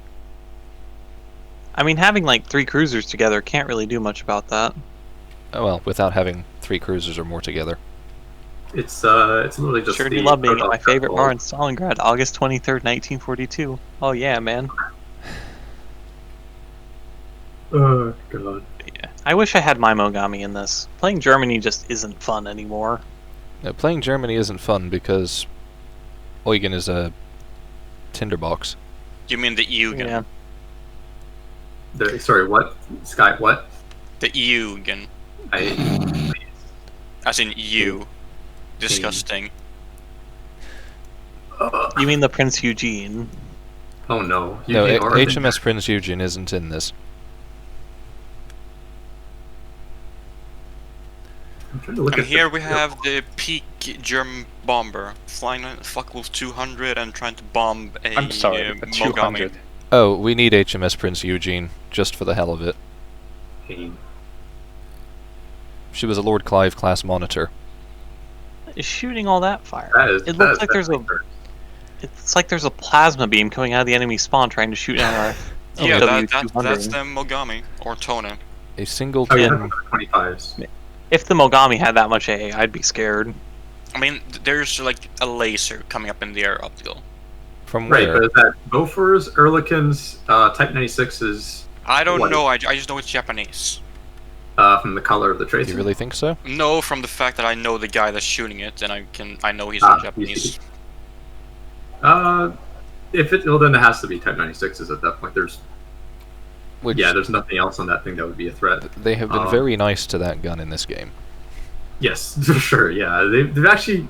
I mean, having like 3 cruisers together can't really do much about that. Well, without having 3 cruisers or more together. It's literally just. Sure do the love being at protocol my favorite protocol. bar in Stalingrad, August 23rd, 1942. Oh yeah, man. Oh god. Yeah. I wish I had my Mogami in this. Playing Germany just isn't fun anymore. Playing Germany isn't fun because Eugen is a tinderbox. You mean the EU gun? Yeah. Sorry, what? Sky, what? The EU gun. As in you. Disgusting. You mean the Prince Eugene? Oh no. No, Eugene Oregon. HMS Prince Eugene isn't in this. I'm trying to look And at here we have the peak German bomber flying a Focke-Wulf 200 and trying to bomb a I'm sorry, a Mogami. 200. Oh, we need HMS Prince Eugene, just for the hell of it. Pain. She was a Lord Clive class monitor. Is shooting all that fire? That is. It that looks is like there's a. definitely It's like there's a plasma beam coming out of the enemy spawn trying to shoot down our. Yeah, that's W200. the Mogami, or Tone. A single Oh, yeah, tin... 25s. If the Mogami had that much AA, I'd be scared. I mean, there's like a laser coming up in the air optical. From Right, where? but is that Bofors, Ehrlichens, Type 96s I don't What? know, I just know it's Japanese. from the color of the Do tracer? you really think so? No, from the fact that I know the guy that's shooting it, and I know he's Ah, Japanese. Well, then it has to be Type 96s at that point. There's Which there's nothing else on that thing that would be a threat. they have been very nice to that gun in this game. Yes, for sure. Yeah, they've actually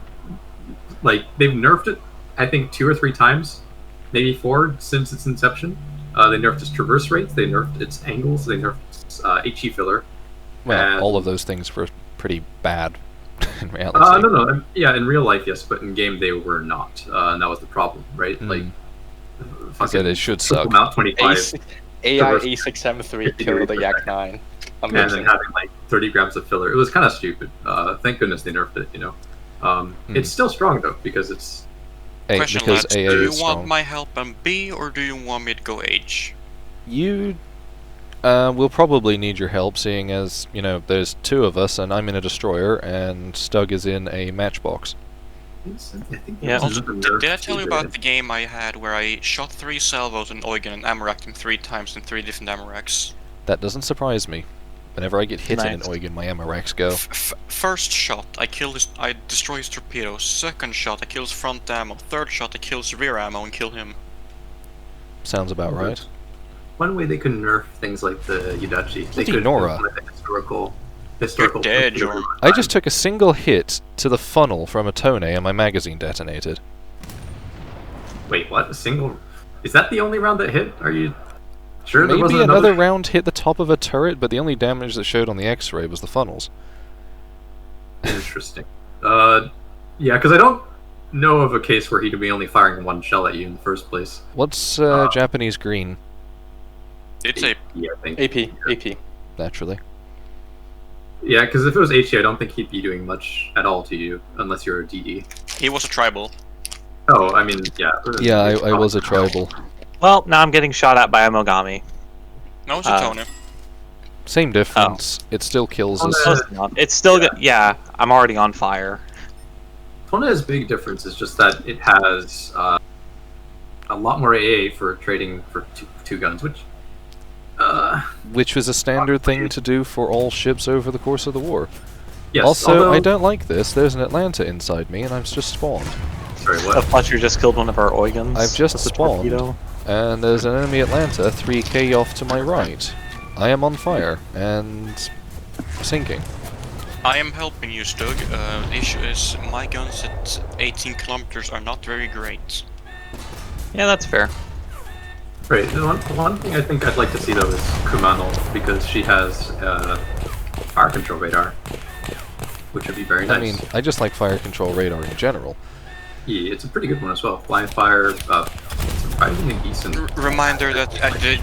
they've nerfed it. I think 2 or 3 times, maybe 4 since its inception. They nerfed its traverse rates. They nerfed its angles. They nerfed its HE filler. Well, And- all of those things were pretty bad in reality. No. Yeah, in real life, yes, but in game they were not. And that was the problem, right? I said it should suck. Amount 25. AI A673 killed the Yak 9. And then Amazing. having 30 grams of filler. It was kind of stupid. Thank goodness they nerfed it. It's still strong though because it's Question, because lads, AA do you is want strong. my help on B, or do you want me to go H? You will probably need your help, seeing as, you know, there's two of us, and I'm in a destroyer, and StuG is in a matchbox. I think Yeah. Also, did I tell you about the game I had where I shot 3 salvos in Eugen and ammo-racked him 3 times in 3 different ammo-racks? That doesn't surprise me. Whenever I get hit in Nice. an Eugen, my ammo racks go. First shot, I destroy his torpedo. Second shot, I kill his front ammo. Third shot, I kill his rear ammo and kill him. Sounds about right. One way they could nerf things like the Yudachi. They Bloody could Nora. implement a historical. You're dead, Jordan. I just took a single hit to the funnel from a Tone and my magazine detonated. Wait, what? A single? Is that the only round that hit? Are you sure there Maybe wasn't another round hit the top of a turret, but the only damage that showed on the X-ray was the funnels. Interesting. Yeah, because I don't know of a case where he'd be only firing one shell at you in the first place. What's Japanese green? It's a Yeah, I think. AP. Naturally. Yeah, because if it was HE, I don't think he'd be doing much at all to you, unless you're a DD. he was a tribal. Oh, I mean, yeah. Yeah, I was a tribal. Well, now I'm getting shot at by a Mogami. No, it's a Tony. Same difference. It still kills us. Close enough. It's still good. Yeah, I'm already on fire. Tona's big difference is just that it has a lot more AA for trading for two guns, which Which was a standard thing to do for all ships over the course of the war. yes. Also, although, I don't like this. There's an Atlanta inside me, and I've just spawned. Sorry, So what? Fletcher just killed one of our Oigans. I've just with a spawned. torpedo. And there's an enemy Atlanta 3k off to my right. I am on fire, and sinking. I am helping you, StuG. The issue is my guns at 18 kilometers are not very great. Yeah, that's fair. Right. The one thing I think I'd like to see though is Kumano, because she has fire control radar, which would be very nice. I mean, I just like fire control radar in general. Yeah, it's a pretty good one as well. Blind fire, surprisingly decent. Reminder that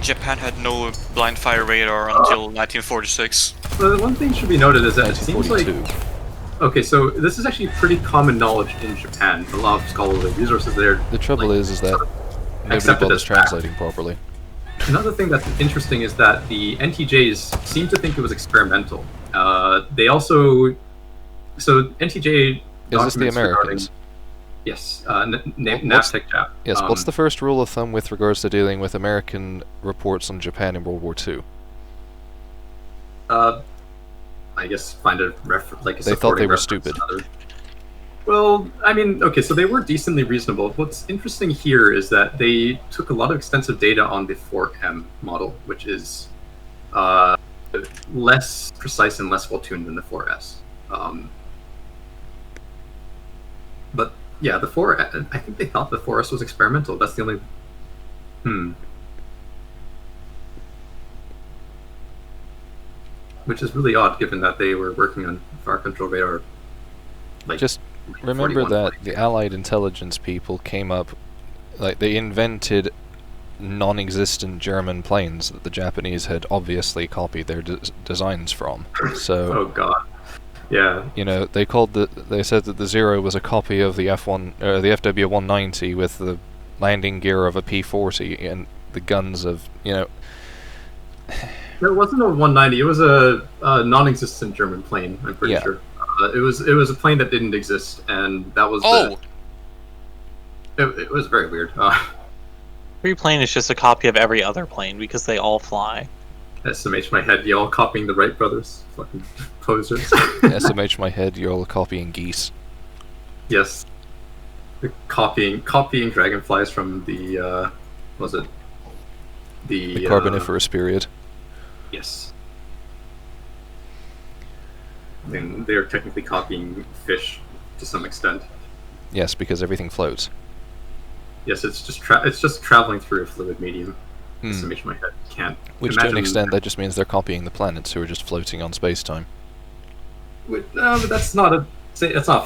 Japan had no blind fire radar until 1946. The one thing should be noted is that it seems like 1942. okay, so this is actually pretty common knowledge in Japan. A lot of scholarly resources there. The trouble like, is that nobody accepted bothers as fact. translating properly. Another thing that's interesting is that the NTJs seem to think it was experimental. They also, so NTJ. Is this the documents regarding- Americans? Yes, What's- NAVTEC Jap. Yes, what's the first rule of thumb with regards to dealing with American reports on Japan in World War II? I guess find a like a They thought they supporting were reference stupid. to other- Well, I mean, okay, so they were decently reasonable. What's interesting here is that they took a lot of extensive data on the 4M model, which is less precise and less well-tuned than the 4S. But yeah, the 4, I think they thought the 4S was experimental. That's the only... Which is really odd, given that they were working on fire control radar. Like, Just remember 41, that the Allied intelligence people came up, like, they invented non-existent German planes that the Japanese had obviously copied their designs from. So, oh god. Yeah. you know, they said that the Zero was a copy of the the FW-190 with the landing gear of a P-40 and the guns of, you know... It wasn't a 190. It was a non-existent German plane. I'm pretty Yeah. sure. It was a plane that didn't exist, and that was. Oh! It was very weird. Every plane is just a copy of every other plane because they all fly. SMH my head, y'all copying the Wright brothers, fucking posers. SMH my head, you're all copying geese. Yes. Copying dragonflies from the what was it? The Carboniferous period. Yes. Then they're technically copying fish to some extent. Yes, because everything floats. Yes, it's just traveling through a fluid medium. SMH my head can't. Which to an imagine- extent, that just means they're copying the planets who are just floating on space-time. No, but that's not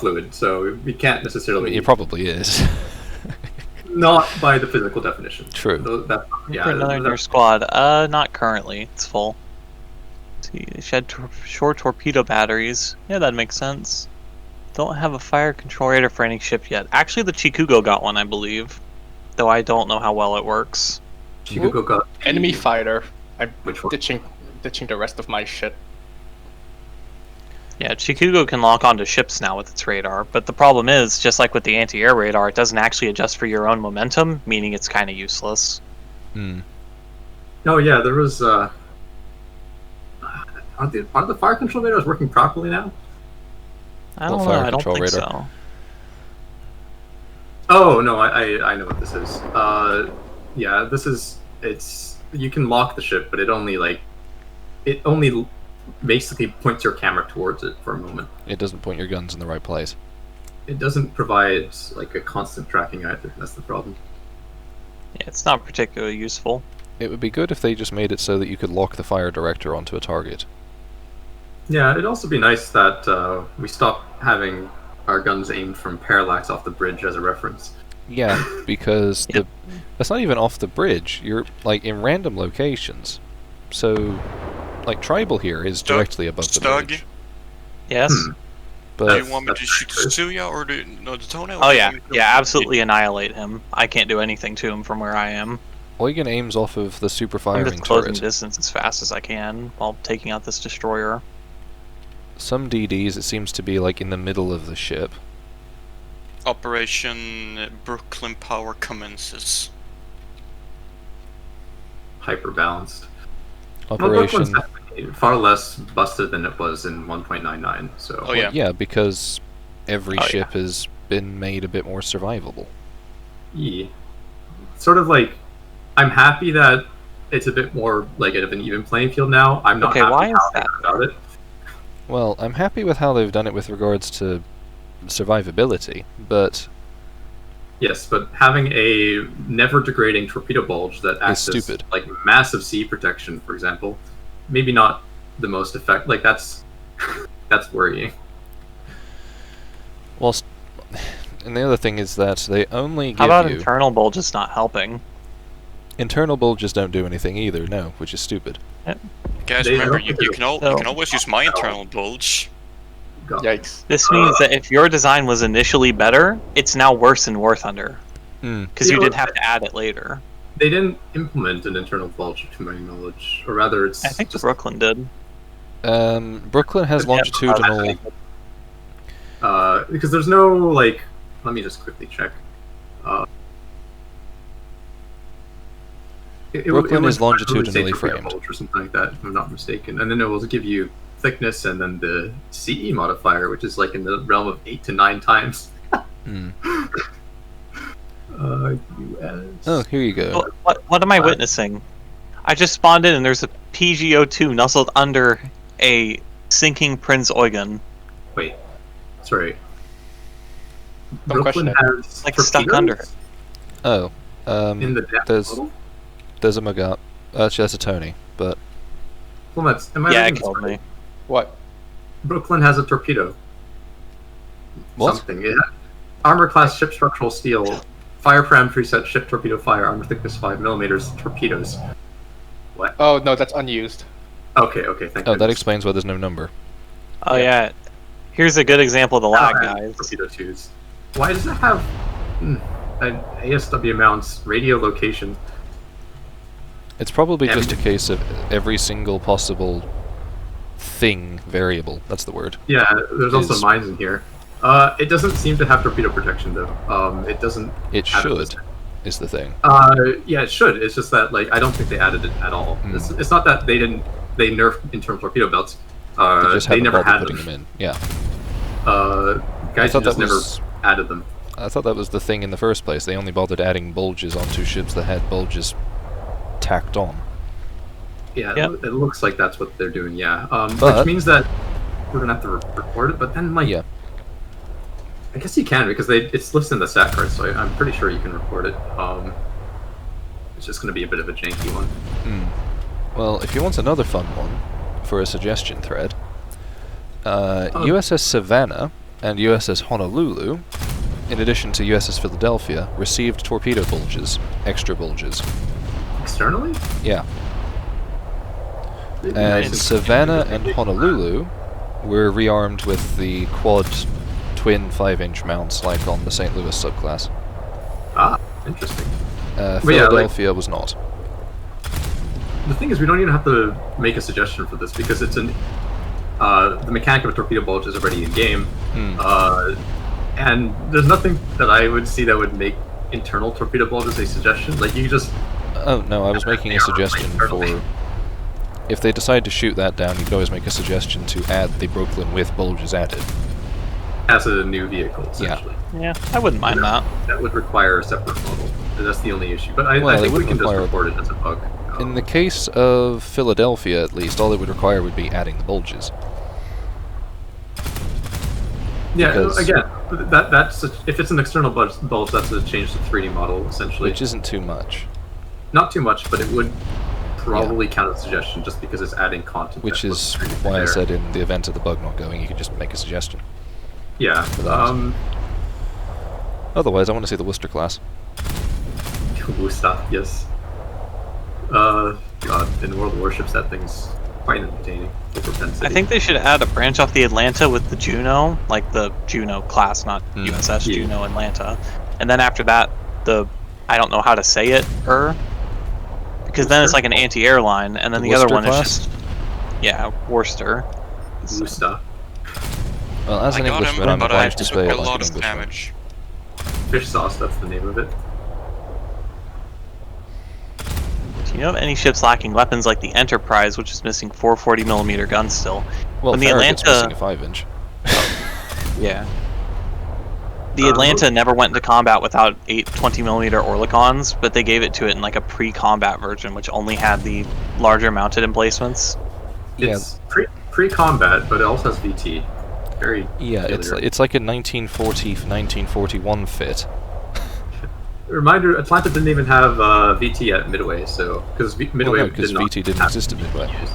fluid, so we can't necessarily. It probably is. Not by the physical definition. True. Yeah. For another in your squad. Not currently. It's full. See, she had short torpedo batteries. Yeah, that makes sense. Don't have a fire control radar for any ship yet. Actually, the Chikugo got one, I believe. Though I don't know how well it works. Chikugo got Enemy fighter. I'm Which one? ditching the rest of my shit. Yeah, Chikugo can lock onto ships now with its radar, but the problem is, just like with the anti-air radar, it doesn't actually adjust for your own momentum, meaning it's kind of useless. Hmm. Oh yeah, there was. Are the fire control radars working properly now? I don't What know, fire I don't control think radar? so. Oh no, I know what this is. Yeah, this is you can lock the ship, but it only basically points your camera towards it for a moment. It doesn't point your guns in the right place. It doesn't provide like a constant tracking either. That's the problem. Yeah, it's not particularly useful. It would be good if they just made it so that you could lock the fire director onto a target. Yeah, it'd also be nice that we stop having our guns aimed from parallax off the bridge as a reference. Yeah, because that's not even off the bridge. You're like in random locations. So, like Tribal here is directly above the StuG? bridge. Yes? Do But you want me to shoot the Stuya or the Tone? Oh yeah, yeah, absolutely annihilate him. I can't do anything to him from where I am. Eugen aims off of the super I'm firing just closing turret. distance as fast as I can while taking out this destroyer. Some DDs, it seems to be like in the middle of the ship. Operation Brooklyn Power commences. Hyper balanced. Operation. Far less busted than it was in 1.99. So. Oh yeah. Yeah, because every Oh, ship has been made a bit more survivable. Yeah. Sort of like, I'm happy that it's a bit more like of an even playing field now. I'm not Okay, happy why is how they that, went about it. Well, I'm happy with how they've done it with regards to survivability, but Yes, but having a never degrading torpedo bulge that acts as stupid. like massive sea protection, for example, maybe not the most effect. Like that's worrying. whilst and the other thing is that they only How about give you internal bulges not helping? internal bulges don't do anything either, no, which is stupid. Guys, They remember, don't you do can No. always use my internal bulge. God. Yikes. This means that if your design was initially better, it's now worse in War Thunder. Hmm. Because you did have to add it later. They didn't implement an internal bulge, to my knowledge, or rather, it's I think just Brooklyn did. Brooklyn has longitudinal. because there's no like. Let me just quickly check. Brooklyn was is longitudinally torpedo framed. bulge or something like that, if I'm not mistaken, and then it will give you thickness and then the CE modifier, which is like in the realm of 8 to 9 times. Hmm. US. Oh, here you go. What am I witnessing? I just spawned in and there's a PGO2 nuzzled under a sinking Prince Eugen. Wait, sorry. Don't question Brooklyn it. has Like, stuck torpedoes under it. Oh, in the depth there's model? there's a Magat. Actually, that's a Tony, but Flametz, am I Yeah, reading it this killed right? me. What? Brooklyn has a torpedo. What? Something. Yeah. Armor class ship structural steel. Fire param preset ship torpedo fire. Armor thickness 5mm. Torpedoes. What? Oh no, that's unused. Okay, thank you. oh, that explains why there's no number. Oh yeah. Here's a good example of the lag, guys. Torpedo twos. Why does it have an ASW mounts radio location? It's probably Yeah, just a case of every single possible thing variable. That's the word. Yeah, there's also Is- mines in here. It doesn't seem to have torpedo protection though. It doesn't. It have should, listed. is the thing. Yeah, it should. It's just that like I don't think they added it at all. It's not that they nerfed internal torpedo belts. They just haven't never bothered had putting them in. Yeah. Guys thought just that never was- added them. I thought that was the thing in the first place. They only bothered adding bulges onto ships that had bulges tacked on. Yeah, Yep. it looks like that's what they're doing. Yeah, But- which means that we're gonna have to record it. But then, like, Yeah. I guess you can because it's listed in the stat card, so I'm pretty sure you can record it. It's just gonna be a bit of a janky one. Well, if you want another fun one for a suggestion thread, USS Savannah and USS Honolulu, in addition to USS Philadelphia, received torpedo bulges, extra bulges. Externally, Yeah. It'd be And nice if- Savannah and Honolulu were rearmed with the quad twin 5-inch mounts like on the St. Louis subclass. Ah, interesting. Philadelphia was not. The thing is, we don't even have to make a suggestion for this because it's the mechanic of a torpedo bulge is already in game, and there's nothing that I would see that would make internal torpedo bulges a suggestion. Like you just. Oh no, I was making a suggestion for. If they decide to shoot that down, you could always make a suggestion to add the Brooklyn with bulges added. As a new vehicle, essentially. Yeah, I wouldn't mind that. That would require a separate model. That's the only issue. But I think we can just report it as a bug. In the case of Philadelphia, at least, all it would require would be adding the bulges. Yeah, Because- again, that's if it's an external bulge, that's a change to 3D model, essentially. Which isn't too much. Not too much, but it would probably count as a suggestion just because it's adding content. Which that is wasn't previously why I there. said in the event of the bug not going, you could just make a suggestion. Yeah. for that. Otherwise, I want to see the Worcester class. Wusta, yes. God, in World of Warships, that thing's quite entertaining. Over Penn City. I think they should add a branch off the Atlanta with the Juno, like the Juno class, not USS Yeah. Juno Atlanta. And then after that, I don't know how to say it, because then it's like an anti-air line, and then The the other Worcester one class? is just, yeah, Worcester. Wusta. Well, as I an got Englishman, him, I'm but I obliged to took say a it like lot an of Englishman. damage. Fish sauce, that's the name of it. Do you know of any ships lacking weapons like the Enterprise, which is missing 440mm guns still? Well, When the Farragut's Atlanta- missing a 5-inch. Yeah. The Atlanta never went into combat without 8 20mm Orlikons, but they gave it to it in like a pre-combat version, which only had the larger mounted emplacements. Yeah. It's pre-combat, but it also has VT. Very Yeah, peculiar. it's like a 1940-1941 fit. Reminder: Atlanta didn't even have VT at Midway, so because Midway because did not VT didn't have exist at Midway. used.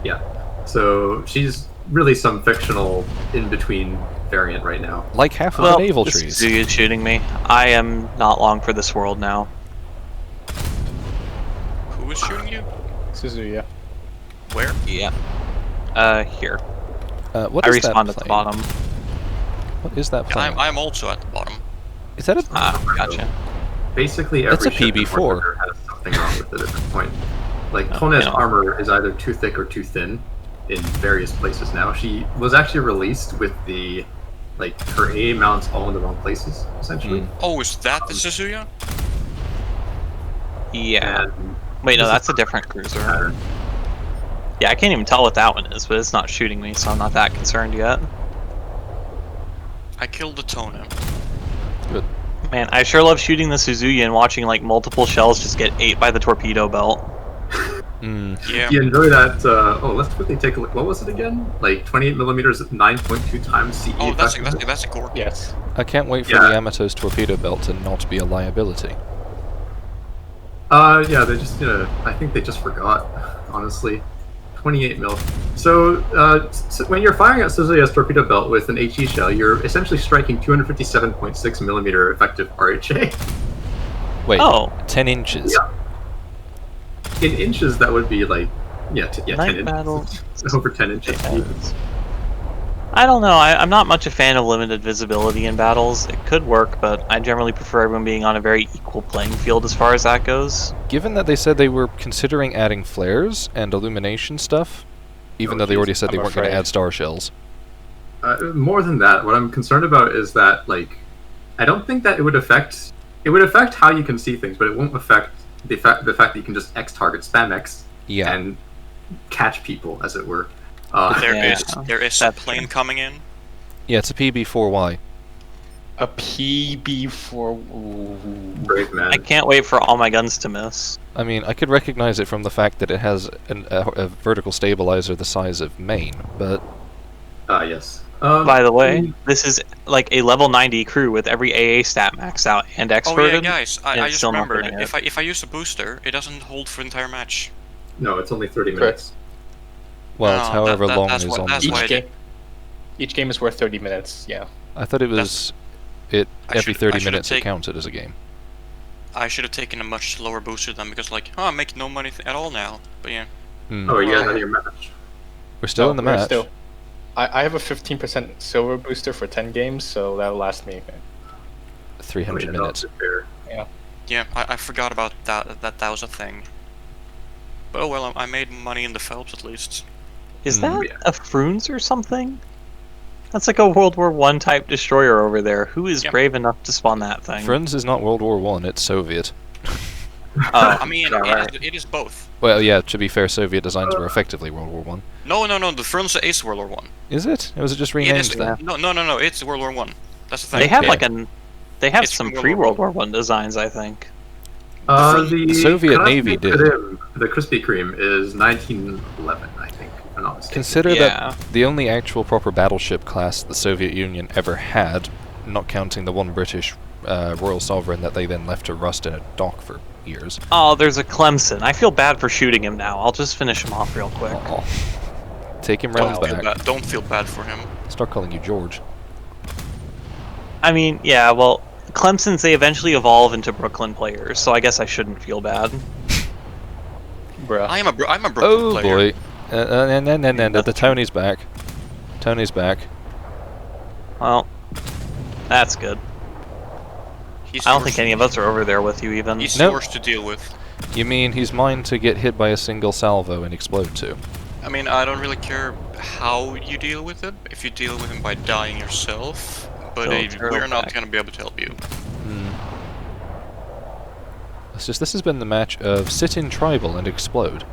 Yeah, so she's really some fictional in-between variant right now. Like half of Well, the naval this trees. Suzuki is shooting me. I am not long for this world now. Who is shooting you? Suzuya. Where? Yeah. Here. What I is that respawned at the plane? bottom. What is that plane? I'm also at the bottom. Is that a... Gotcha. Basically, That's every a ship in PB4. War Thunder has something wrong with it at this point. Like Oh, Tona's yeah. armor is either too thick or too thin in various places now. She was actually released with the her A mounts all in the wrong places, essentially. Oh, is that the Suzuya? Yeah. And Wait, no, this is that's a different cruiser. pattern. Yeah, I can't even tell what that one is, but it's not shooting me, so I'm not that concerned yet. I killed the Tona. Good. Man, I sure love shooting the Suzuki and watching like multiple shells just get ate by the torpedo belt. Yeah. You enjoy that? Let's quickly take a look. What was it again? Like 28 millimeters at 9.2 times CE. Oh, that's effectiveness? that's a core. Yes. I can't wait for Yeah. the Yamato's torpedo belt to not be a liability. Yeah, they just, I think they just forgot, honestly. 28 mil. So, when you're firing at Suzuya's torpedo belt with an HE shell, you're essentially striking 257.6 millimeter effective RHA. Wait, Oh, 10 inches? Yeah. In inches, that would be like, 10 Night inches. battle. Over 10 inches. I don't know. I'm not much a fan of limited visibility in battles. It could work, but I generally prefer everyone being on a very equal playing field as far as that goes. Given that they said they were considering adding flares and illumination stuff, even Oh, though they jeez, already said they I'm weren't going to afraid. add star shells. More than that, what I'm concerned about is that, I don't think that it would affect how you can see things, but it won't affect the fact that you can just X target, spam X, Yeah. and catch people, as it were. There is Yeah. a That's plane coming in. Yeah, it's a PB4Y. A PB4. Brave man. I can't wait for all my guns to miss. I mean, I could recognize it from the fact that it has a vertical stabilizer the size of Maine, but Yes. By the way, this is like a level 90 crew with every AA stat maxed out and Oh experted. yeah, guys! and I it's just still not remembered. getting it. If I use a booster, it doesn't hold for the entire match. No, it's only 30 Correct. minutes. well, it's No, however long that's is what- on that's the... why I Each did. each game is worth 30 minutes. Yeah. I thought it was... I every should- 30 I should've minutes it taken- counted as a game. I should have taken a much slower booster then, because I'm making no money at all now. But yeah. Hmm. Oh, you guys had your match. We're still No, in the we're match. still- I have a 15% silver booster for 10 games, so that'll last me. 300 Yeah, minutes. that's fair. Yeah, I forgot about that was a thing. But oh well, I made money in the Phelps at least. Is Hmm. that Yeah. a Frunes or something? That's like a World War I type destroyer over there. Who is Yeah. brave enough to spawn that thing? Friends is not World War One, it's Soviet. Oh, I mean, yeah, right. it is both. Well, yeah, to be fair, Soviet designs were effectively World War One. No, the Frunze is World War One. Is it? Or was it just It renamed is. then? No, it's World War One. That's the thing. They have Yeah. like they have It's some from World pre-World War War I designs, I think. The Soviet Krasny Navy did. Krem, the Krispy Kreme is 1911, I think. If I'm not mistaken. Consider Yeah. that the only actual proper battleship class the Soviet Union ever had, not counting the one British Royal Sovereign that they then left to rust in a dock for years. Oh, there's a Clemson. I feel bad for shooting him now. I'll just finish him off real quick. Aw. Take him round back. Don't feel bad for him. Start calling you George. I mean, yeah, well, Clemson's, they eventually evolve into Brooklyn players, so I guess I shouldn't feel bad. Bruh. I'm a Brooklyn Oh player. boy. The Tony's back. Tony's back. Well, that's good. He's I don't yours think to- any of us are over there with you even. He's Nope. yours to deal with. You mean he's mine to get hit by a single salvo and explode to? I mean, I don't really care how you deal with it. If you deal with him by dying yourself, but Go turtle we're not back. gonna be able to help you. It's just this has been the match of sit in tribal and explode.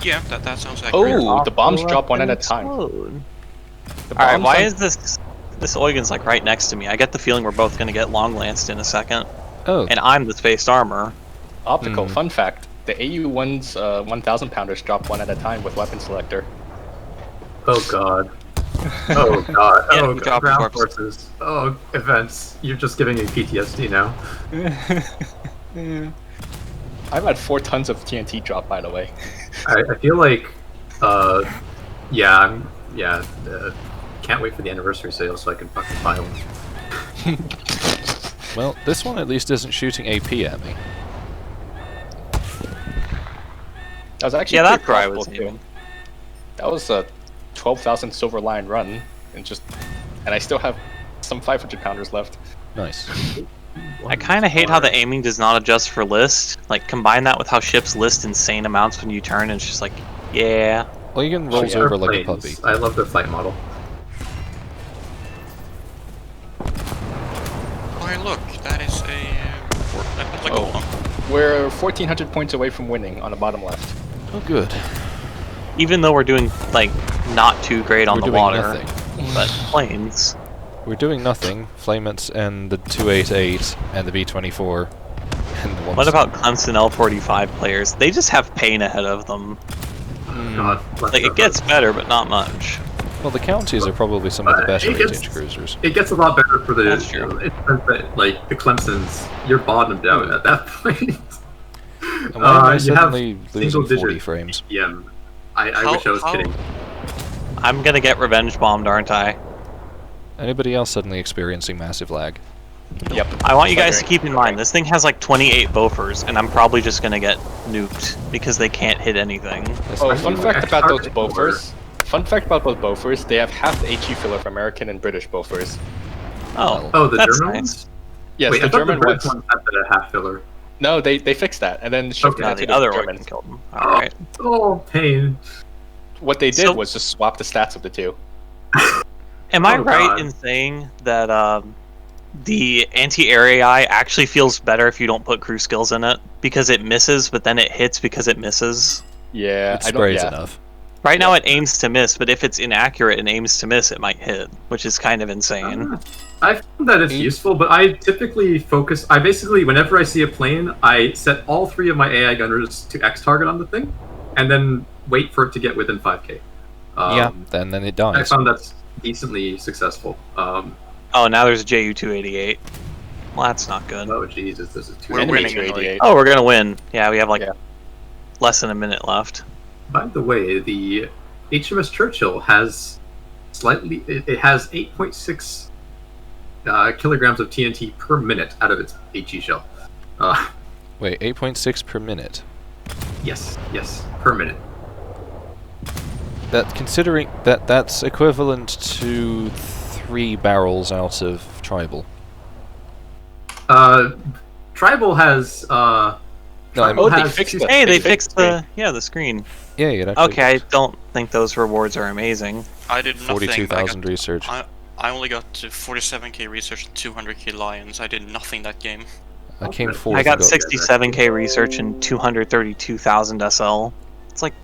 Yeah, that sounds accurate. Oh, the bombs drop one at a time. Explode. The Alright, bombs why on- is this Eugen's like right next to me? I get the feeling we're both gonna get long lanced in a second, Oh, and I'm the spaced armor. optical? Fun fact: the AU-1's 1,000 pounders drop one at a time with weapon selector. Oh god. Oh god. Yeah, Oh we god. dropped Ground corpses. forces. Oh, events. You're just giving me PTSD now. I've had 4 tons of TNT drop, by the way. I feel like, yeah, can't wait for the anniversary sale so I can fucking buy one. well, this one at least isn't shooting AP at me. That was actually Yeah, pretty that's where I was profitable, too. aiming. That was a 12,000 silver line run, and I still have some 500 pounders left. Nice. I kind of hate how the aiming does not adjust for list. Like, combine that with how ships list insane amounts when you turn, and it's just like, yeah. Eugen rolls Yeah, over like a airplanes. puppy. I love their flight model. Why look, that is that's like a Oh. We're 1,400 points away from winning on the bottom left. Oh, good. Even though we're doing, like, not too great on We're the doing water. nothing. But planes. We're doing nothing. Flametz and the 288 and the B-24 and the ones. What about Clemson L45 players? They just have pain ahead of them. God, bless Like, their it gets hearts. better, but not much. Well, the counties are probably some of the better it gets- 8-inch cruisers. It gets a lot better for the That's true. like the Clemsons. You're bottomed out at that point. And why am I you have suddenly losing single-digit 40 frames? BPM. I How- wish I was how- kidding. I'm gonna get revenge bombed, aren't I? Anybody else suddenly experiencing massive lag? Yep. I want you guys to Okay. keep in mind, this thing has like 28 Bofors, and I'm probably just gonna get nuked because they can't hit anything. That's Oh, not fun good. fact about those Actually, Bofors. Fun fact about those Bofors, they have half the HE filler of American and British Bofors. Oh, Oh, the that's German nice. ones? Yes, Wait, the I thought German the British ones. ones had the half filler. No, they fixed that and then shipped Okay. it No, out to the other Germans. one killed them. Alright. Oh, pain. What they did So- was just swap the stats of the two. Am I Oh, right God. in saying that the anti-air AI actually feels better if you don't put crew skills in it? Because it misses, but then it hits because it misses? Yeah, It I don't. sprays Yeah. enough. Right now it aims to miss, but if it's inaccurate and aims to miss, it might hit, which is kind of insane. I found that it's useful, but I typically focus. I basically, whenever I see a plane, I set all 3 of my AI gunners to X target on the thing, and then wait for it to get within 5K. Yeah, then it I dies. found that's decently successful. Oh, now there's a JU-288. Well, that's not good. Oh Jesus, this is too. We're Enemy winning, 288. Oh, we're gonna win. Yeah, we have like Yeah. less than a minute left. By the way, the HMS Churchill has slightly. It has 8.6 kilograms of TNT per minute out of its HE shell. Wait, 8.6 per minute. Yes, per minute. That considering that's equivalent to 3 barrels out of Tribal. Tribal has No, Tribal Oh, they has fixed two- it. Hey, they They fixed fixed the screen. Yeah, it actually Okay, I don't think those rewards are amazing. I did nothing. 42,000 research. I only got to 47k research and 200k lions. I did nothing that game. I came fourth. I got and 67k research and 232,000 SL. It's like